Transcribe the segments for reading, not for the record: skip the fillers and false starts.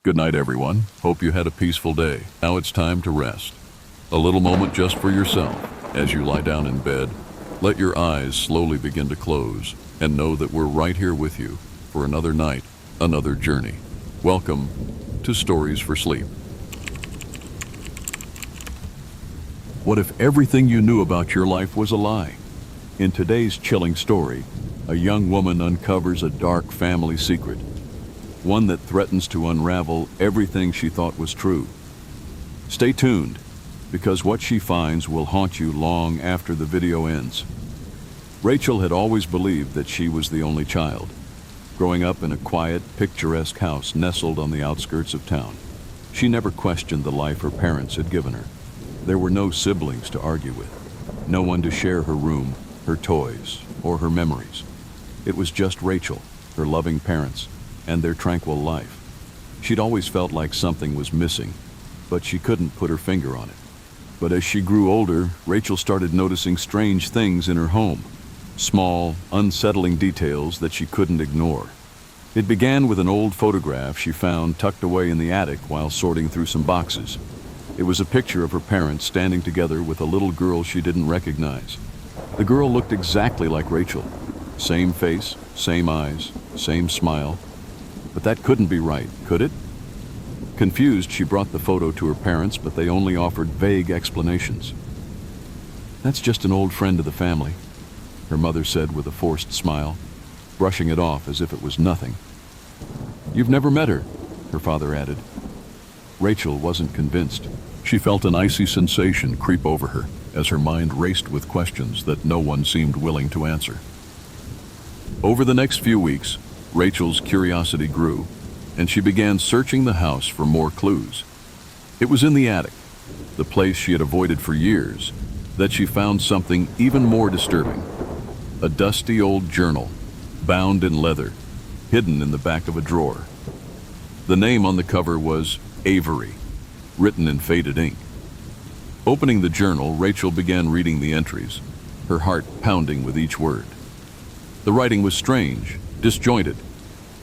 Good night, everyone. Hope you had a peaceful day. Now it's time to rest. A little moment just for yourself. As you lie down in bed, let your eyes slowly begin to close and know that we're right here with you for another night, another journey. Welcome to Stories for Sleep. What if everything you knew about your life was a lie? In today's chilling story, a young woman uncovers a dark family secret, one that threatens to unravel everything she thought was true. Stay tuned, because what she finds will haunt you long after the video ends. Rachel had always believed that she was the only child, growing up in a quiet, picturesque house nestled on the outskirts of town. She never questioned the life her parents had given her. There were no siblings to argue with, no one to share her room, her toys, or her memories. It was just Rachel, her loving parents, and their tranquil life. She'd always felt like something was missing, but she couldn't put her finger on it. But as she grew older, Rachel started noticing strange things in her home, small, unsettling details that she couldn't ignore. It began with an old photograph she found tucked away in the attic while sorting through some boxes. It was a picture of her parents standing together with a little girl she didn't recognize. The girl looked exactly like Rachel. Same face, same eyes, same smile. But that couldn't be right, could it? Confused, she brought the photo to her parents, but they only offered vague explanations. "That's just an old friend of the family," her mother said with a forced smile, brushing it off as if it was nothing. "You've never met her," her father added. Rachel wasn't convinced. She felt an icy sensation creep over her as her mind raced with questions that no one seemed willing to answer. Over the next few weeks, Rachel's curiosity grew, and she began searching the house for more clues. It was in the attic, the place she had avoided for years, that she found something even more disturbing. A dusty old journal, bound in leather, hidden in the back of a drawer. The name on the cover was Avery, written in faded ink. Opening the journal, Rachel began reading the entries, her heart pounding with each word. The writing was strange, disjointed,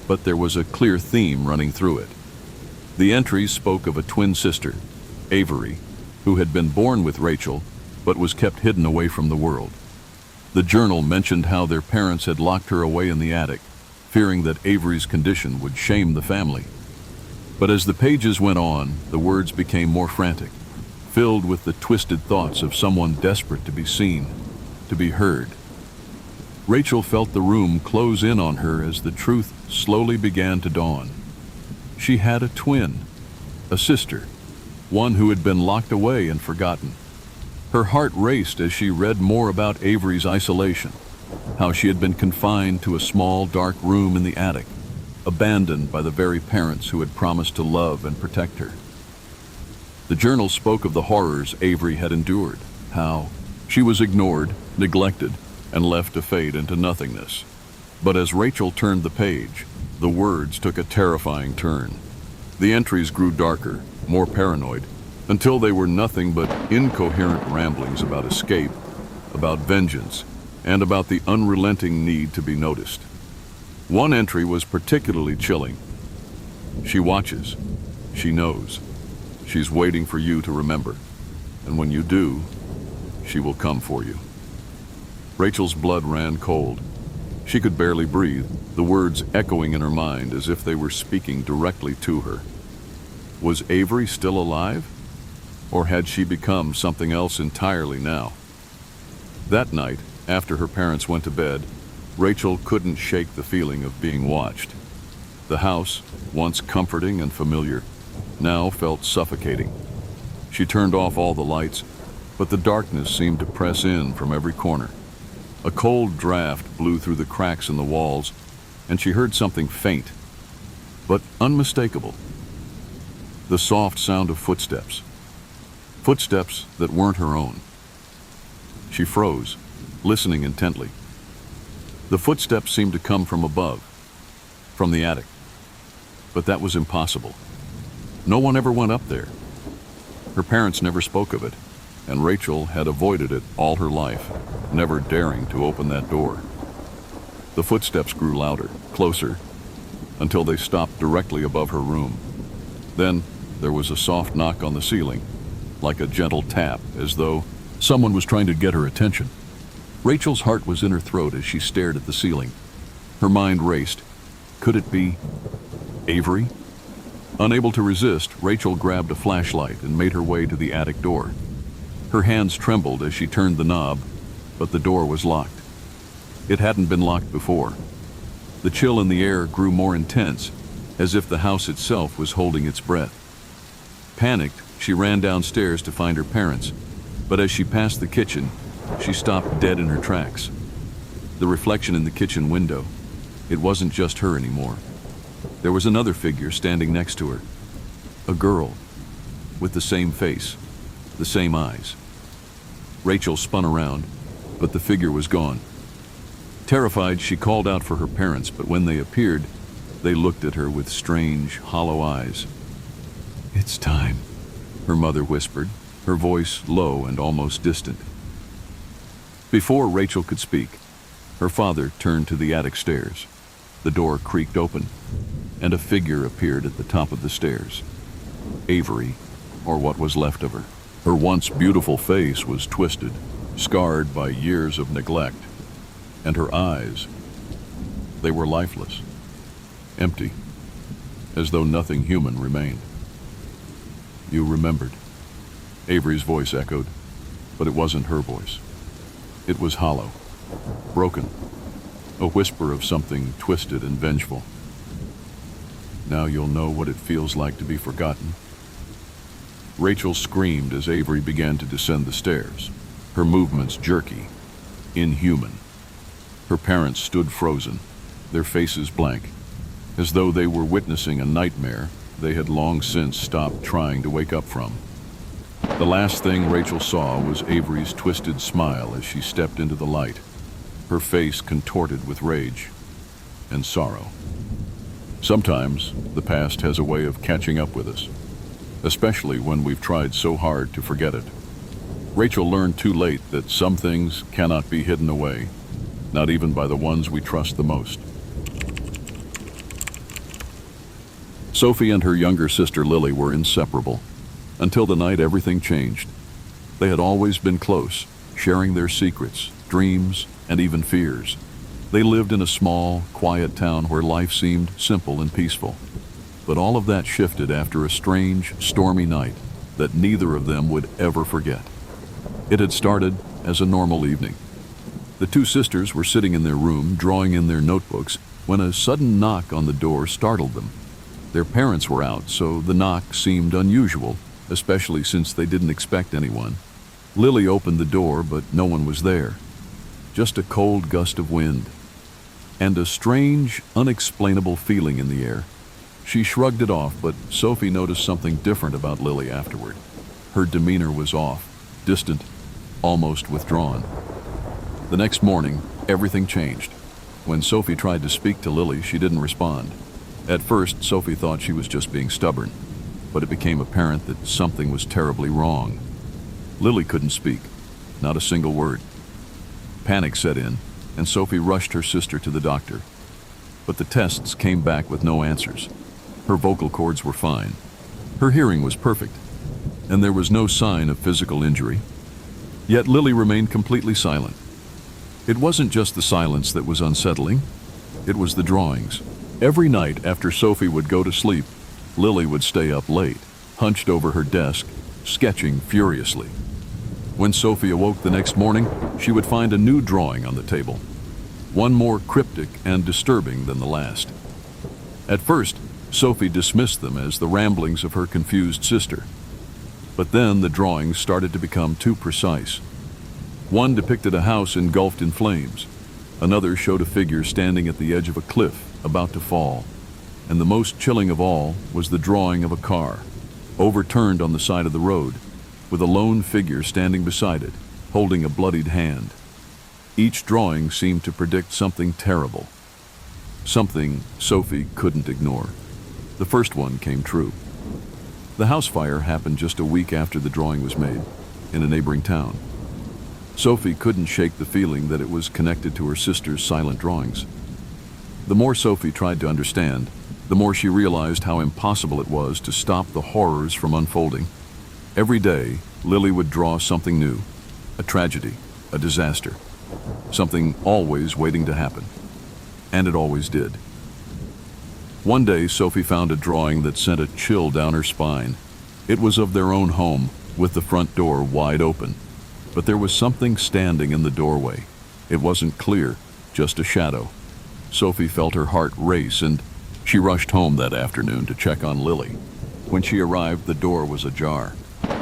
but there was a clear theme running through it. The entries spoke of a twin sister, Avery, who had been born with Rachel, but was kept hidden away from the world. The journal mentioned how their parents had locked her away in the attic, fearing that Avery's condition would shame the family. But as the pages went on, the words became more frantic, filled with the twisted thoughts of someone desperate to be seen, to be heard. Rachel felt the room close in on her as the truth slowly began to dawn. She had a twin, a sister, one who had been locked away and forgotten. Her heart raced as she read more about Avery's isolation, how she had been confined to a small, dark room in the attic, abandoned by the very parents who had promised to love and protect her. The journal spoke of the horrors Avery had endured, how she was ignored, neglected, and left to fade into nothingness. But as Rachel turned the page, the words took a terrifying turn. The entries grew darker, more paranoid, until they were nothing but incoherent ramblings about escape, about vengeance, and about the unrelenting need to be noticed. One entry was particularly chilling. "She watches. She knows. She's waiting for you to remember. And when you do, she will come for you." Rachel's blood ran cold. She could barely breathe, the words echoing in her mind as if they were speaking directly to her. Was Avery still alive? Or had she become something else entirely now? That night, after her parents went to bed, Rachel couldn't shake the feeling of being watched. The house, once comforting and familiar, now felt suffocating. She turned off all the lights, but the darkness seemed to press in from every corner. A cold draft blew through the cracks in the walls, and she heard something faint, but unmistakable. The soft sound of footsteps. Footsteps that weren't her own. She froze, listening intently. The footsteps seemed to come from above, from the attic. But that was impossible. No one ever went up there. Her parents never spoke of it, and Rachel had avoided it all her life, never daring to open that door. The footsteps grew louder, closer, until they stopped directly above her room. Then there was a soft knock on the ceiling, like a gentle tap, as though someone was trying to get her attention. Rachel's heart was in her throat as she stared at the ceiling. Her mind raced. Could it be Avery? Unable to resist, Rachel grabbed a flashlight and made her way to the attic door. Her hands trembled as she turned the knob, but the door was locked. It hadn't been locked before. The chill in the air grew more intense, as if the house itself was holding its breath. Panicked, she ran downstairs to find her parents, but as she passed the kitchen, she stopped dead in her tracks. The reflection in the kitchen window, it wasn't just her anymore. There was another figure standing next to her. A girl, with the same face, the same eyes. Rachel spun around, but the figure was gone. Terrified, she called out for her parents, but when they appeared, they looked at her with strange, hollow eyes. "It's time," her mother whispered, her voice low and almost distant. Before Rachel could speak, her father turned to the attic stairs. The door creaked open, and a figure appeared at the top of the stairs. Avery, or what was left of her. Her once beautiful face was twisted, scarred by years of neglect, and her eyes, they were lifeless, empty, as though nothing human remained. "You remembered," Avery's voice echoed, but it wasn't her voice. It was hollow, broken, a whisper of something twisted and vengeful. "Now you'll know what it feels like to be forgotten." Rachel screamed as Avery began to descend the stairs, her movements jerky, inhuman. Her parents stood frozen, their faces blank, as though they were witnessing a nightmare they had long since stopped trying to wake up from. The last thing Rachel saw was Avery's twisted smile as she stepped into the light, her face contorted with rage and sorrow. Sometimes the past has a way of catching up with us, especially when we've tried so hard to forget it. Rachel learned too late that some things cannot be hidden away, not even by the ones we trust the most. Sophie and her younger sister Lily were inseparable, until the night everything changed. They had always been close, sharing their secrets, dreams, and even fears. They lived in a small, quiet town where life seemed simple and peaceful. But all of that shifted after a strange, stormy night that neither of them would ever forget. It had started as a normal evening. The two sisters were sitting in their room, drawing in their notebooks, when a sudden knock on the door startled them. Their parents were out, so the knock seemed unusual, especially since they didn't expect anyone. Lily opened the door, but no one was there. Just a cold gust of wind, and a strange, unexplainable feeling in the air. She shrugged it off, but Sophie noticed something different about Lily afterward. Her demeanor was off, distant, almost withdrawn. The next morning, everything changed. When Sophie tried to speak to Lily, she didn't respond. At first, Sophie thought she was just being stubborn, but it became apparent that something was terribly wrong. Lily couldn't speak, not a single word. Panic set in, and Sophie rushed her sister to the doctor. But the tests came back with no answers. Her vocal cords were fine. Her hearing was perfect, and there was no sign of physical injury. Yet Lily remained completely silent. It wasn't just the silence that was unsettling, it was the drawings. Every night after Sophie would go to sleep, Lily would stay up late, hunched over her desk, sketching furiously. When Sophie awoke the next morning, she would find a new drawing on the table, one more cryptic and disturbing than the last. At first, Sophie dismissed them as the ramblings of her confused sister. But then the drawings started to become too precise. One depicted a house engulfed in flames. Another showed a figure standing at the edge of a cliff, about to fall. And the most chilling of all was the drawing of a car, overturned on the side of the road, with a lone figure standing beside it, holding a bloodied hand. Each drawing seemed to predict something terrible, something Sophie couldn't ignore. The first one came true. The house fire happened just a week after the drawing was made, in a neighboring town. Sophie couldn't shake the feeling that it was connected to her sister's silent drawings. The more Sophie tried to understand, the more she realized how impossible it was to stop the horrors from unfolding. Every day, Lily would draw something new, a tragedy, a disaster, something always waiting to happen. And it always did. One day, Sophie found a drawing that sent a chill down her spine. It was of their own home, with the front door wide open. But there was something standing in the doorway. It wasn't clear, just a shadow. Sophie felt her heart race, and she rushed home that afternoon to check on Lily. When she arrived, the door was ajar.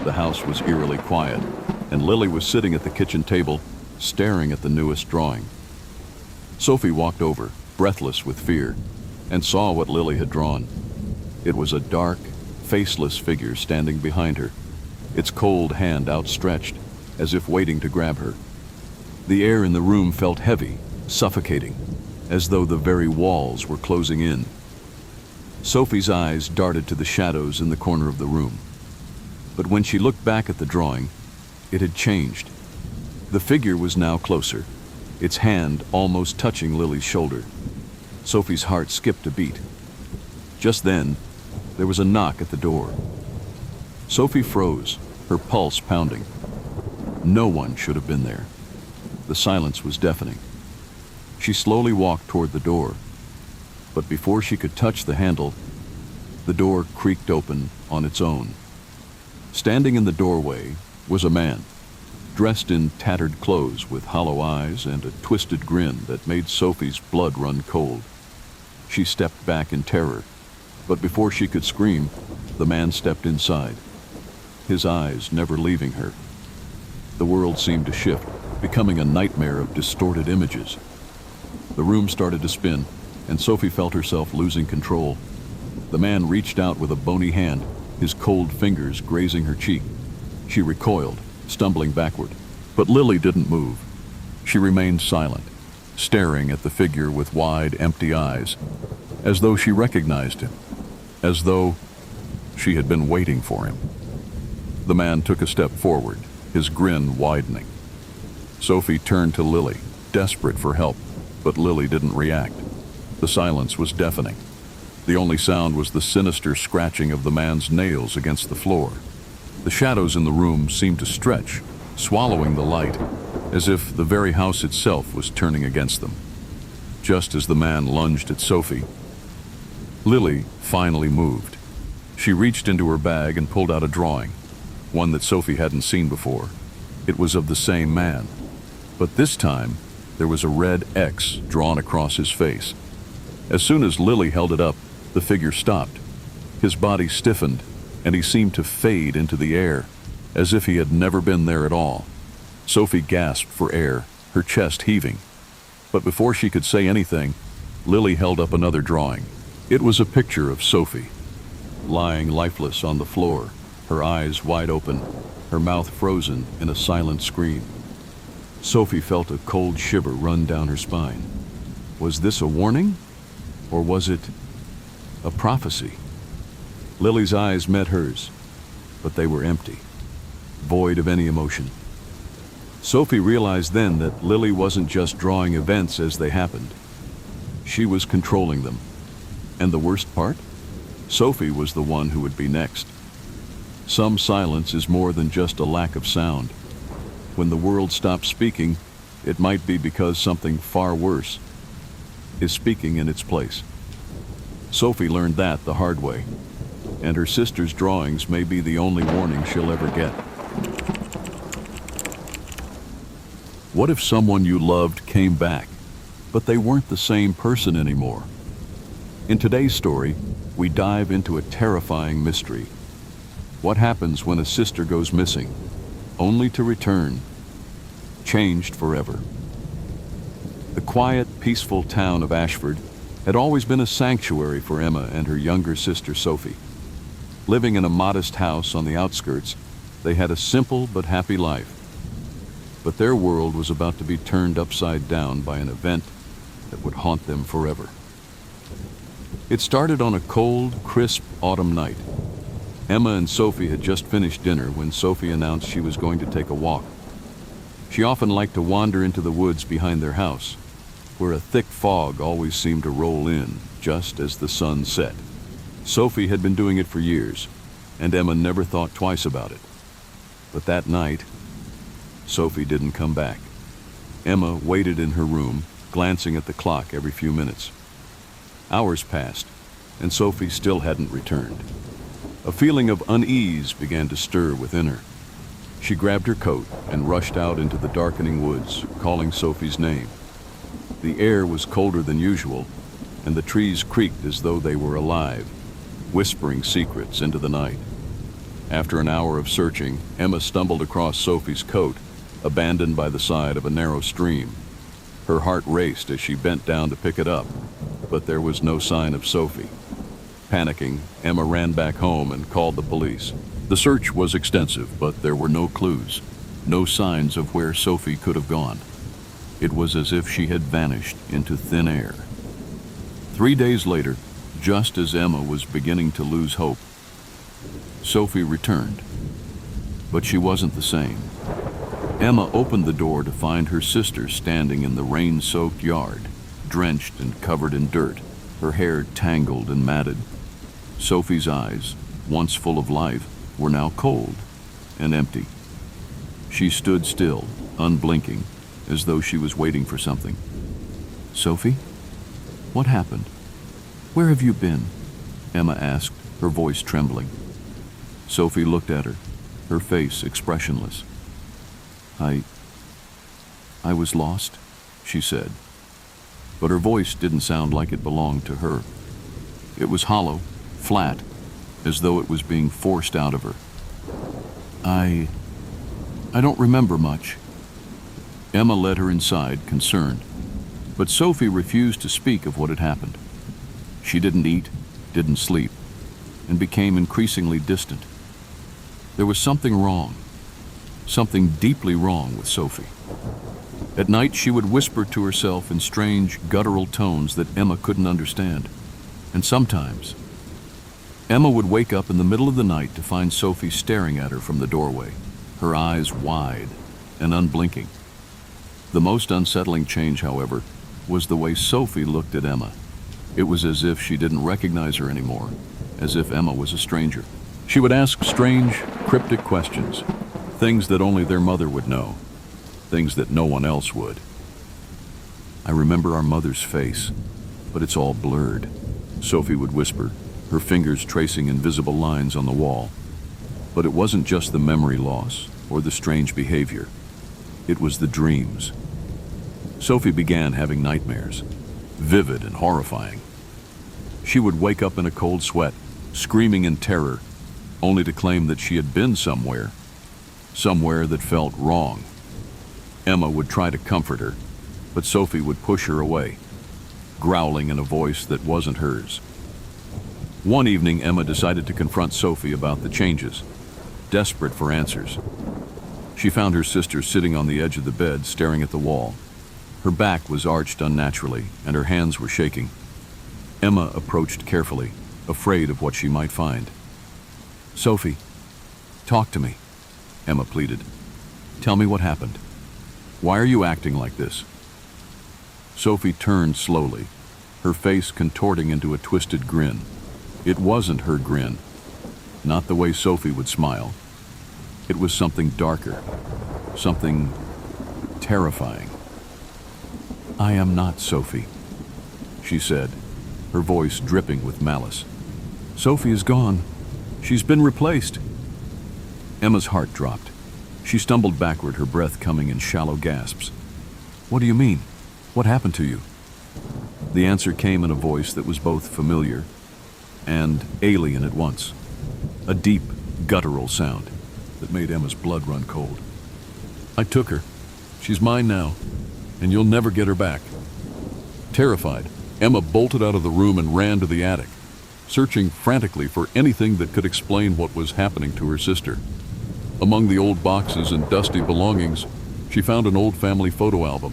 The house was eerily quiet, and Lily was sitting at the kitchen table, staring at the newest drawing. Sophie walked over, breathless with fear, and saw what Lily had drawn. It was a dark, faceless figure standing behind her, its cold hand outstretched, as if waiting to grab her. The air in the room felt heavy, suffocating, as though the very walls were closing in. Sophie's eyes darted to the shadows in the corner of the room. But when she looked back at the drawing, it had changed. The figure was now closer, its hand almost touching Lily's shoulder. Sophie's heart skipped a beat. Just then, there was a knock at the door. Sophie froze, her pulse pounding. No one should have been there. The silence was deafening. She slowly walked toward the door, but before she could touch the handle, the door creaked open on its own. Standing in the doorway was a man, dressed in tattered clothes with hollow eyes and a twisted grin that made Sophie's blood run cold. She stepped back in terror, but before she could scream, the man stepped inside, his eyes never leaving her. The world seemed to shift, becoming a nightmare of distorted images. The room started to spin, and Sophie felt herself losing control. The man reached out with a bony hand, his cold fingers grazing her cheek. She recoiled, stumbling backward. But Lily didn't move. She remained silent, staring at the figure with wide, empty eyes, as though she recognized him, as though she had been waiting for him. The man took a step forward, his grin widening. Sophie turned to Lily, desperate for help, but Lily didn't react. The silence was deafening. The only sound was the sinister scratching of the man's nails against the floor. The shadows in the room seemed to stretch, swallowing the light, as if the very house itself was turning against them. Just as the man lunged at Sophie, Lily finally moved. She reached into her bag and pulled out a drawing, one that Sophie hadn't seen before. It was of the same man, but this time there was a red X drawn across his face. As soon as Lily held it up, the figure stopped. His body stiffened, and he seemed to fade into the air, as if he had never been there at all. Sophie gasped for air, her chest heaving. But before she could say anything, Lily held up another drawing. It was a picture of Sophie, lying lifeless on the floor, her eyes wide open, her mouth frozen in a silent scream. Sophie felt a cold shiver run down her spine. Was this a warning? Or was it a prophecy? Lily's eyes met hers, but they were empty, void of any emotion. Sophie realized then that Lily wasn't just drawing events as they happened. She was controlling them. And the worst part? Sophie was the one who would be next. Some silence is more than just a lack of sound. When the world stops speaking, it might be because something far worse is speaking in its place. Sophie learned that the hard way, and her sister's drawings may be the only warning she'll ever get. What if someone you loved came back, but they weren't the same person anymore? In today's story, we dive into a terrifying mystery. What happens when a sister goes missing, only to return, changed forever? The quiet, peaceful town of Ashford had always been a sanctuary for Emma and her younger sister Sophie. Living in a modest house on the outskirts, they had a simple but happy life. But their world was about to be turned upside down by an event that would haunt them forever. It started on a cold, crisp autumn night. Emma and Sophie had just finished dinner when Sophie announced she was going to take a walk. She often liked to wander into the woods behind their house, where a thick fog always seemed to roll in just as the sun set. Sophie had been doing it for years, and Emma never thought twice about it. But that night, Sophie didn't come back. Emma waited in her room, glancing at the clock every few minutes. Hours passed, and Sophie still hadn't returned. A feeling of unease began to stir within her. She grabbed her coat and rushed out into the darkening woods, calling Sophie's name. The air was colder than usual, and the trees creaked as though they were alive, whispering secrets into the night. After an hour of searching, Emma stumbled across Sophie's coat, abandoned by the side of a narrow stream. Her heart raced as she bent down to pick it up, but there was no sign of Sophie. Panicking, Emma ran back home and called the police. The search was extensive, but there were no clues, no signs of where Sophie could have gone. It was as if she had vanished into thin air. 3 days later, just as Emma was beginning to lose hope, Sophie returned. But she wasn't the same. Emma opened the door to find her sister standing in the rain-soaked yard, drenched and covered in dirt, her hair tangled and matted. Sophie's eyes, once full of life, were now cold and empty. She stood still, unblinking, as though she was waiting for something. "Sophie? What happened? Where have you been?" Emma asked, her voice trembling. Sophie looked at her, her face expressionless. I was lost," she said. But her voice didn't sound like it belonged to her. It was hollow, flat, as though it was being forced out of her. I don't remember much." Emma led her inside, concerned, but Sophie refused to speak of what had happened. She didn't eat, didn't sleep, and became increasingly distant. There was something wrong, something deeply wrong with Sophie. At night, she would whisper to herself in strange, guttural tones that Emma couldn't understand. And sometimes, Emma would wake up in the middle of the night to find Sophie staring at her from the doorway, her eyes wide and unblinking. The most unsettling change, however, was the way Sophie looked at Emma. It was as if she didn't recognize her anymore, as if Emma was a stranger. She would ask strange, cryptic questions, things that only their mother would know, things that no one else would. "I remember our mother's face, but it's all blurred," Sophie would whisper, her fingers tracing invisible lines on the wall. But it wasn't just the memory loss or the strange behavior. It was the dreams. Sophie began having nightmares, vivid and horrifying. She would wake up in a cold sweat, screaming in terror, only to claim that she had been somewhere that felt wrong. Emma would try to comfort her, but Sophie would push her away, growling in a voice that wasn't hers. One evening, Emma decided to confront Sophie about the changes, desperate for answers. She found her sister sitting on the edge of the bed, staring at the wall. Her back was arched unnaturally, and her hands were shaking. Emma approached carefully, afraid of what she might find. "Sophie, talk to me," Emma pleaded. "Tell me what happened. Why are you acting like this?" Sophie turned slowly, her face contorting into a twisted grin. It wasn't her grin, not the way Sophie would smile. It was something darker, something terrifying. "I am not Sophie," she said, her voice dripping with malice. "Sophie is gone. She's been replaced." Emma's heart dropped. She stumbled backward, her breath coming in shallow gasps. "What do you mean? What happened to you?" The answer came in a voice that was both familiar and alien at once. A deep, guttural sound that made Emma's blood run cold. "I took her. She's mine now, and you'll never get her back." Terrified, Emma bolted out of the room and ran to the attic, searching frantically for anything that could explain what was happening to her sister. Among the old boxes and dusty belongings, she found an old family photo album.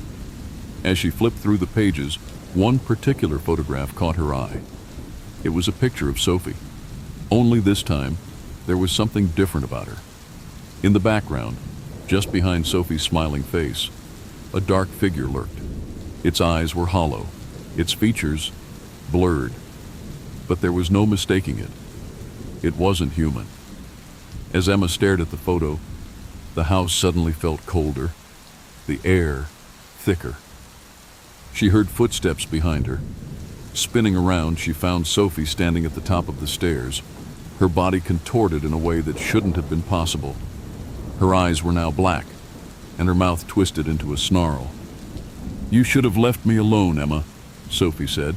As she flipped through the pages, one particular photograph caught her eye. It was a picture of Sophie. Only this time, there was something different about her. In the background, just behind Sophie's smiling face, a dark figure lurked. Its eyes were hollow, its features blurred, but there was no mistaking it. It wasn't human. As Emma stared at the photo, the house suddenly felt colder, the air thicker. She heard footsteps behind her. Spinning around, she found Sophie standing at the top of the stairs, her body contorted in a way that shouldn't have been possible. Her eyes were now black, and her mouth twisted into a snarl. "You should have left me alone, Emma," Sophie said,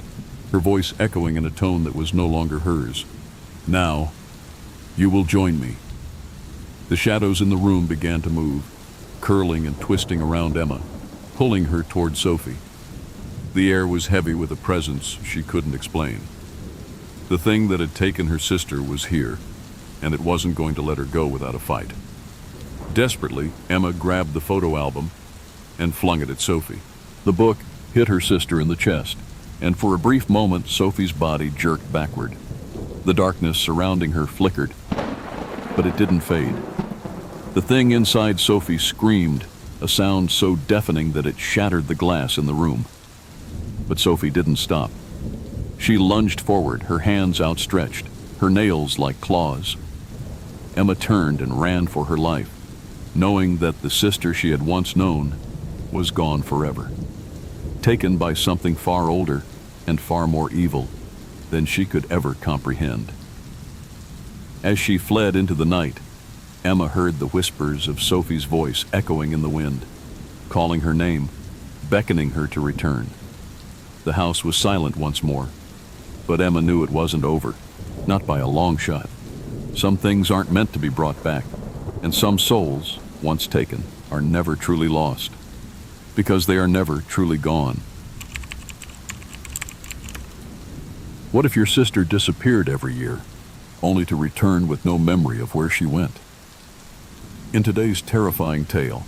her voice echoing in a tone that was no longer hers. "Now, you will join me." The shadows in the room began to move, curling and twisting around Emma, pulling her toward Sophie. The air was heavy with a presence she couldn't explain. The thing that had taken her sister was here, and it wasn't going to let her go without a fight. Desperately, Emma grabbed the photo album and flung it at Sophie. The book hit her sister in the chest, and for a brief moment, Sophie's body jerked backward. The darkness surrounding her flickered, but it didn't fade. The thing inside Sophie screamed, a sound so deafening that it shattered the glass in the room. But Sophie didn't stop. She lunged forward, her hands outstretched, her nails like claws. Emma turned and ran for her life, knowing that the sister she had once known was gone forever, taken by something far older and far more evil than she could ever comprehend. As she fled into the night, Emma heard the whispers of Sophie's voice echoing in the wind, calling her name, beckoning her to return. The house was silent once more, but Emma knew it wasn't over, not by a long shot. Some things aren't meant to be brought back, and some souls, once taken, are never truly lost, because they are never truly gone. What if your sister disappeared every year, only to return with no memory of where she went? In today's terrifying tale,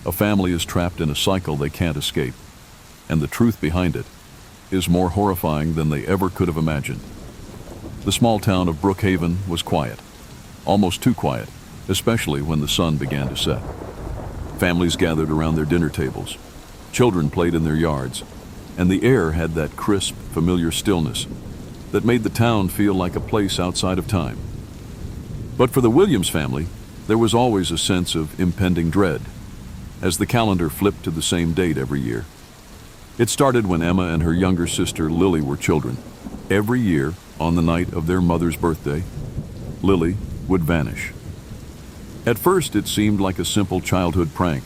a family is trapped in a cycle they can't escape, and the truth behind it is more horrifying than they ever could have imagined. The small town of Brookhaven was quiet, almost too quiet, especially when the sun began to set. Families gathered around their dinner tables. Children played in their yards, and the air had that crisp, familiar stillness that made the town feel like a place outside of time. But for the Williams family, there was always a sense of impending dread, as the calendar flipped to the same date every year. It started when Emma and her younger sister Lily were children. Every year, on the night of their mother's birthday, Lily would vanish. At first, it seemed like a simple childhood prank,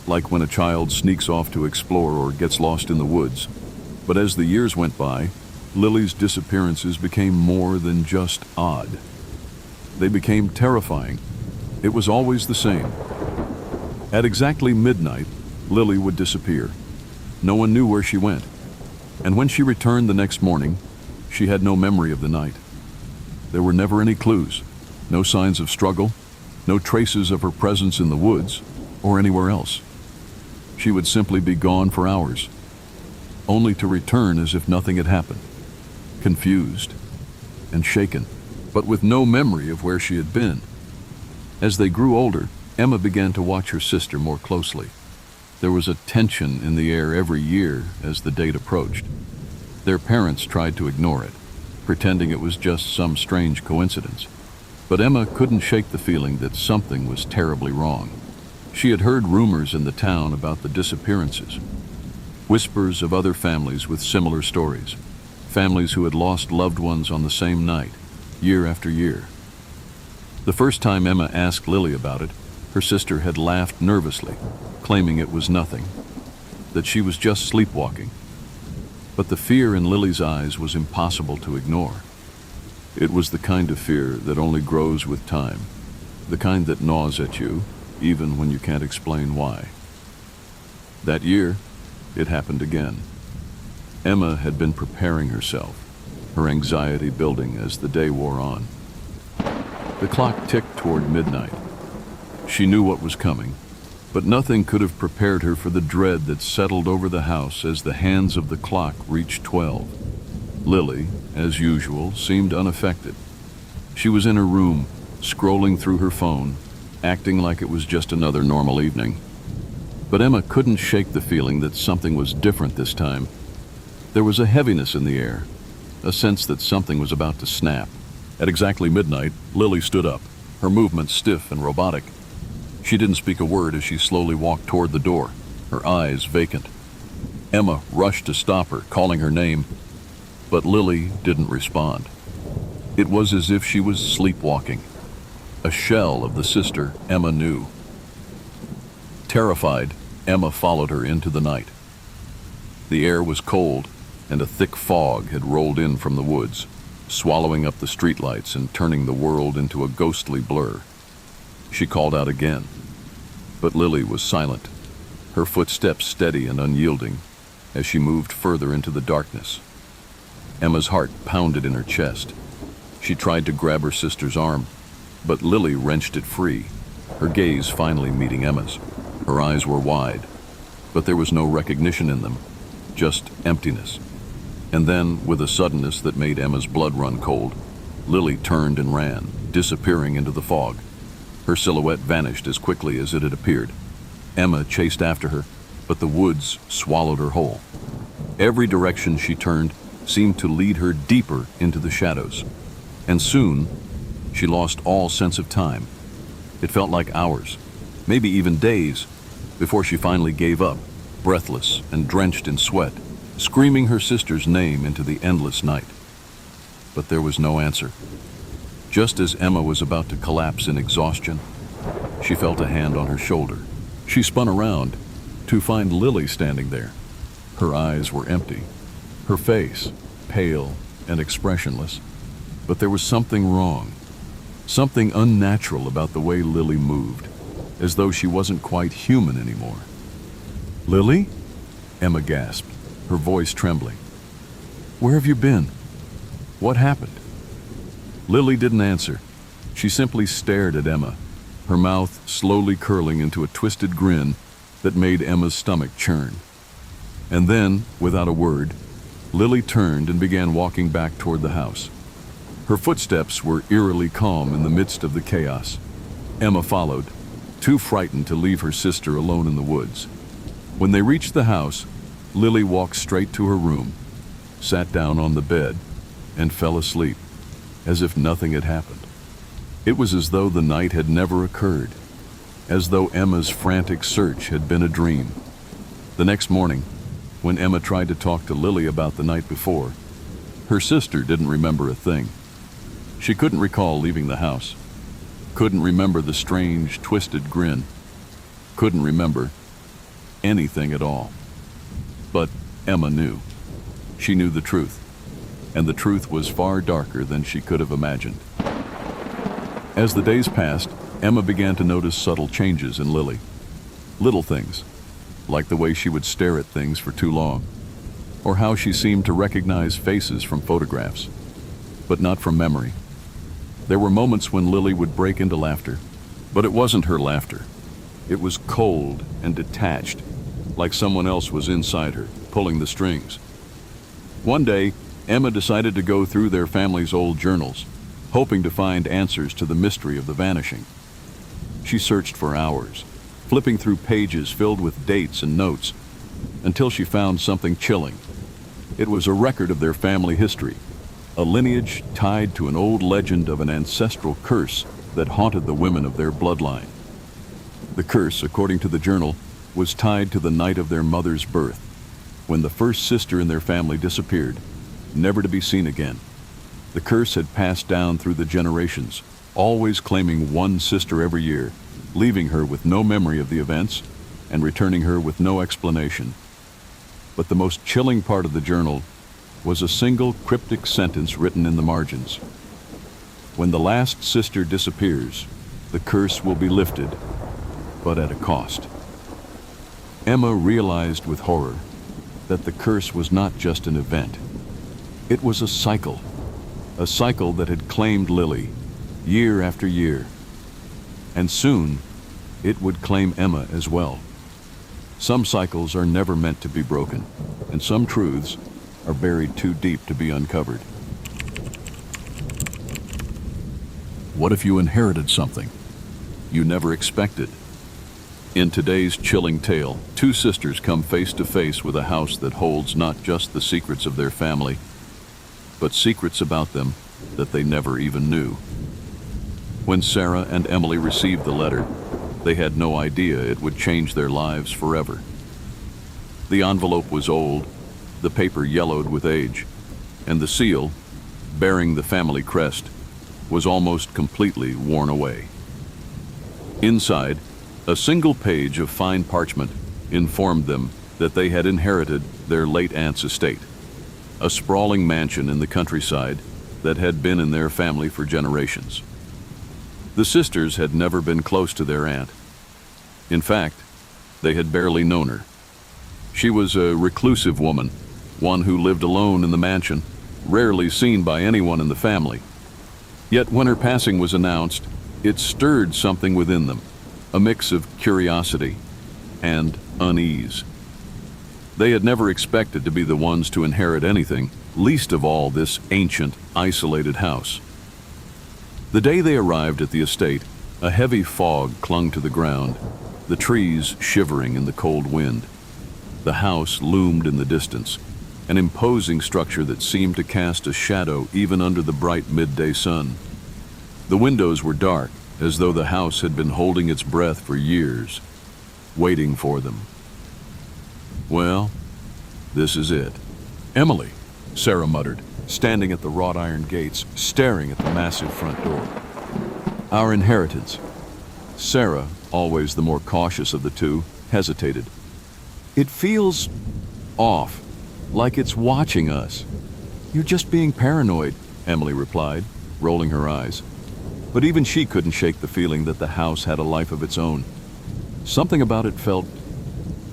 like when a child sneaks off to explore or gets lost in the woods. But as the years went by, Lily's disappearances became more than just odd. They became terrifying. It was always the same. At exactly midnight, Lily would disappear. No one knew where she went. And when she returned the next morning, she had no memory of the night. There were never any clues, no signs of struggle, no traces of her presence in the woods or anywhere else. She would simply be gone for hours, only to return as if nothing had happened, confused and shaken, but with no memory of where she had been. As they grew older, Emma began to watch her sister more closely. There was a tension in the air every year as the date approached. Their parents tried to ignore it, pretending it was just some strange coincidence. But Emma couldn't shake the feeling that something was terribly wrong. She had heard rumors in the town about the disappearances, whispers of other families with similar stories, families who had lost loved ones on the same night, year after year. The first time Emma asked Lily about it, her sister had laughed nervously, claiming it was nothing, that she was just sleepwalking. But the fear in Lily's eyes was impossible to ignore. It was the kind of fear that only grows with time, the kind that gnaws at you, even when you can't explain why. That year, it happened again. Emma had been preparing herself, her anxiety building as the day wore on. The clock ticked toward midnight. She knew what was coming, but nothing could have prepared her for the dread that settled over the house as the hands of the clock reached 12. Lily, as usual, seemed unaffected. She was in her room, scrolling through her phone, acting like it was just another normal evening. But Emma couldn't shake the feeling that something was different this time. There was a heaviness in the air, a sense that something was about to snap. At exactly midnight, Lily stood up, her movements stiff and robotic. She didn't speak a word as she slowly walked toward the door, her eyes vacant. Emma rushed to stop her, calling her name, but Lily didn't respond. It was as if she was sleepwalking, a shell of the sister Emma knew. Terrified, Emma followed her into the night. The air was cold, and a thick fog had rolled in from the woods, swallowing up the streetlights and turning the world into a ghostly blur. She called out again, but Lily was silent, her footsteps steady and unyielding as she moved further into the darkness. Emma's heart pounded in her chest. She tried to grab her sister's arm, but Lily wrenched it free, her gaze finally meeting Emma's. Her eyes were wide, but there was no recognition in them, just emptiness. And then, with a suddenness that made Emma's blood run cold, Lily turned and ran, disappearing into the fog. Her silhouette vanished as quickly as it had appeared. Emma chased after her, but the woods swallowed her whole. Every direction she turned seemed to lead her deeper into the shadows. And soon, she lost all sense of time. It felt like hours, maybe even days, before she finally gave up, breathless and drenched in sweat, screaming her sister's name into the endless night. But there was no answer. Just as Emma was about to collapse in exhaustion, she felt a hand on her shoulder. She spun around to find Lily standing there. Her eyes were empty, her face pale and expressionless. But there was something wrong, something unnatural about the way Lily moved, as though she wasn't quite human anymore. "Lily?" Emma gasped, her voice trembling. "Where have you been? What happened?" Lily didn't answer. She simply stared at Emma, her mouth slowly curling into a twisted grin that made Emma's stomach churn. And then, without a word, Lily turned and began walking back toward the house. Her footsteps were eerily calm in the midst of the chaos. Emma followed, too frightened to leave her sister alone in the woods. When they reached the house, Lily walked straight to her room, sat down on the bed, and fell asleep, as if nothing had happened. It was as though the night had never occurred, as though Emma's frantic search had been a dream. The next morning, when Emma tried to talk to Lily about the night before, her sister didn't remember a thing. She couldn't recall leaving the house, couldn't remember the strange, twisted grin, couldn't remember anything at all. But Emma knew. She knew the truth, and the truth was far darker than she could have imagined. As the days passed, Emma began to notice subtle changes in Lily. Little things, like the way she would stare at things for too long, or how she seemed to recognize faces from photographs, but not from memory. There were moments when Lily would break into laughter, but it wasn't her laughter. It was cold and detached, like someone else was inside her, pulling the strings. One day, Emma decided to go through their family's old journals, hoping to find answers to the mystery of the vanishing. She searched for hours, flipping through pages filled with dates and notes, until she found something chilling. It was a record of their family history, a lineage tied to an old legend of an ancestral curse that haunted the women of their bloodline. The curse, according to the journal, was tied to the night of their mother's birth, when the first sister in their family disappeared, never to be seen again. The curse had passed down through the generations, always claiming one sister every year, leaving her with no memory of the events and returning her with no explanation. But the most chilling part of the journal was a single cryptic sentence written in the margins. When the last sister disappears, the curse will be lifted, but at a cost. Emma realized with horror that the curse was not just an event. It was a cycle that had claimed Lily year after year. And soon, it would claim Emma as well. Some cycles are never meant to be broken, and some truths are buried too deep to be uncovered. What if you inherited something you never expected? In today's chilling tale, two sisters come face to face with a house that holds not just the secrets of their family, but secrets about them that they never even knew. When Sarah and Emily received the letter, they had no idea it would change their lives forever. The envelope was old, the paper yellowed with age, and the seal, bearing the family crest, was almost completely worn away. Inside, a single page of fine parchment informed them that they had inherited their late aunt's estate, a sprawling mansion in the countryside that had been in their family for generations. The sisters had never been close to their aunt. In fact, they had barely known her. She was a reclusive woman, one who lived alone in the mansion, rarely seen by anyone in the family. Yet when her passing was announced, it stirred something within them, a mix of curiosity and unease. They had never expected to be the ones to inherit anything, least of all this ancient, isolated house. The day they arrived at the estate, a heavy fog clung to the ground, the trees shivering in the cold wind. The house loomed in the distance, an imposing structure that seemed to cast a shadow even under the bright midday sun. The windows were dark, as though the house had been holding its breath for years, waiting for them. Well, this is it. "Emily," Sarah muttered, standing at the wrought iron gates, staring at the massive front door. "Our inheritance." Sarah, always the more cautious of the two, hesitated. "It feels off, like it's watching us." "You're just being paranoid," Emily replied, rolling her eyes. But even she couldn't shake the feeling that the house had a life of its own. Something about it felt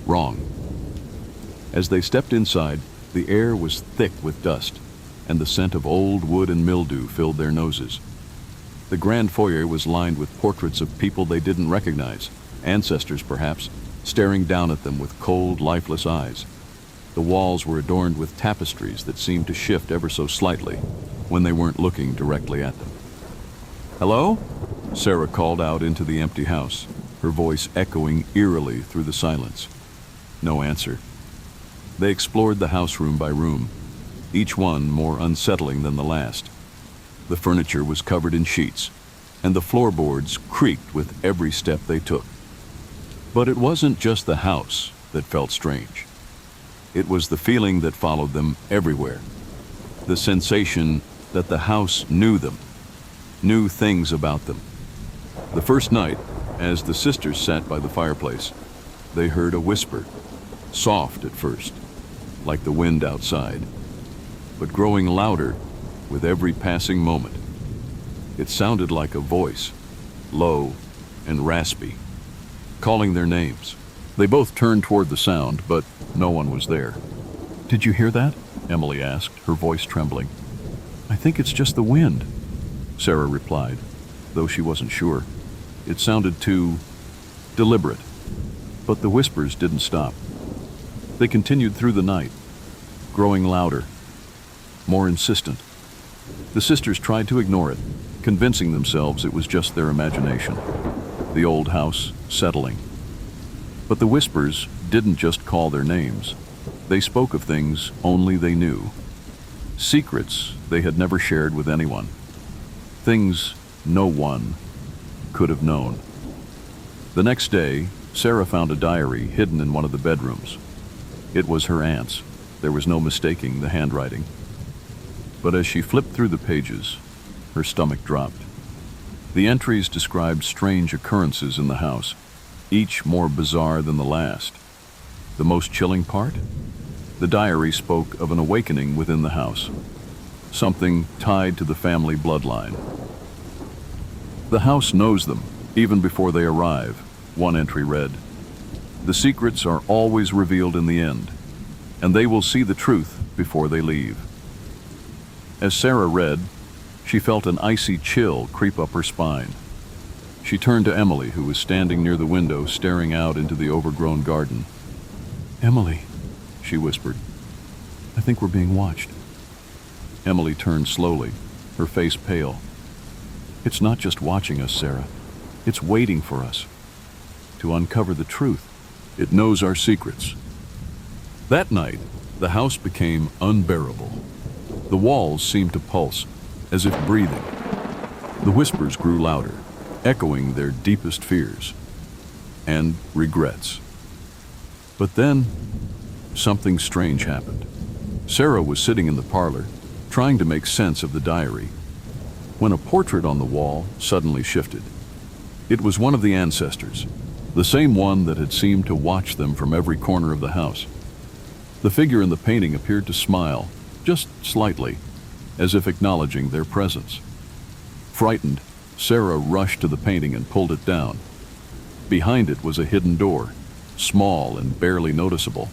wrong. As they stepped inside, the air was thick with dust, and the scent of old wood and mildew filled their noses. The grand foyer was lined with portraits of people they didn't recognize, ancestors perhaps, staring down at them with cold, lifeless eyes. The walls were adorned with tapestries that seemed to shift ever so slightly when they weren't looking directly at them. "Hello?" Sarah called out into the empty house, her voice echoing eerily through the silence. No answer. They explored the house room by room, each one more unsettling than the last. The furniture was covered in sheets, and the floorboards creaked with every step they took. But it wasn't just the house that felt strange. It was the feeling that followed them everywhere. The sensation that the house knew them, knew things about them. The first night, as the sisters sat by the fireplace, they heard a whisper, soft at first, like the wind outside, but growing louder with every passing moment. It sounded like a voice, low and raspy, calling their names. They both turned toward the sound, but no one was there. "Did you hear that?" Emily asked, her voice trembling. "I think it's just the wind," Sarah replied, though she wasn't sure. It sounded too deliberate. But the whispers didn't stop. They continued through the night, growing louder, more insistent. The sisters tried to ignore it, convincing themselves it was just their imagination, the old house settling. But the whispers didn't just call their names. They spoke of things only they knew. Secrets they had never shared with anyone. Things no one could have known. The next day, Sarah found a diary hidden in one of the bedrooms. It was her aunt's. There was no mistaking the handwriting. But as she flipped through the pages, her stomach dropped. The entries described strange occurrences in the house, each more bizarre than the last. The most chilling part? The diary spoke of an awakening within the house, something tied to the family bloodline. "The house knows them, even before they arrive," one entry read. "The secrets are always revealed in the end, and they will see the truth before they leave." As Sarah read, she felt an icy chill creep up her spine. She turned to Emily, who was standing near the window staring out into the overgrown garden. "Emily," she whispered, "I think we're being watched." Emily turned slowly, her face pale. "It's not just watching us, Sarah. It's waiting for us." to uncover the truth. It knows our secrets. That night, the house became unbearable. The walls seemed to pulse, as if breathing. The whispers grew louder, echoing their deepest fears and regrets. But then, something strange happened. Sarah was sitting in the parlor, trying to make sense of the diary, when a portrait on the wall suddenly shifted. It was one of the ancestors, the same one that had seemed to watch them from every corner of the house. The figure in the painting appeared to smile, just slightly, as if acknowledging their presence. Frightened, Sarah rushed to the painting and pulled it down. Behind it was a hidden door, small and barely noticeable.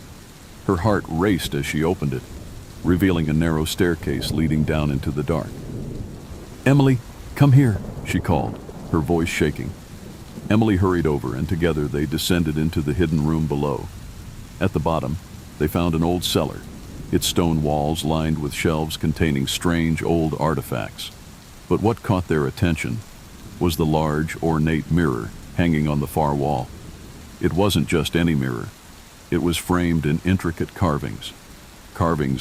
Her heart raced as she opened it, revealing a narrow staircase leading down into the dark. "Emily, come here," she called, her voice shaking. Emily hurried over, and together they descended into the hidden room below. At the bottom, they found an old cellar, its stone walls lined with shelves containing strange old artifacts. But what caught their attention was the large, ornate mirror hanging on the far wall. It wasn't just any mirror. It was framed in intricate carvings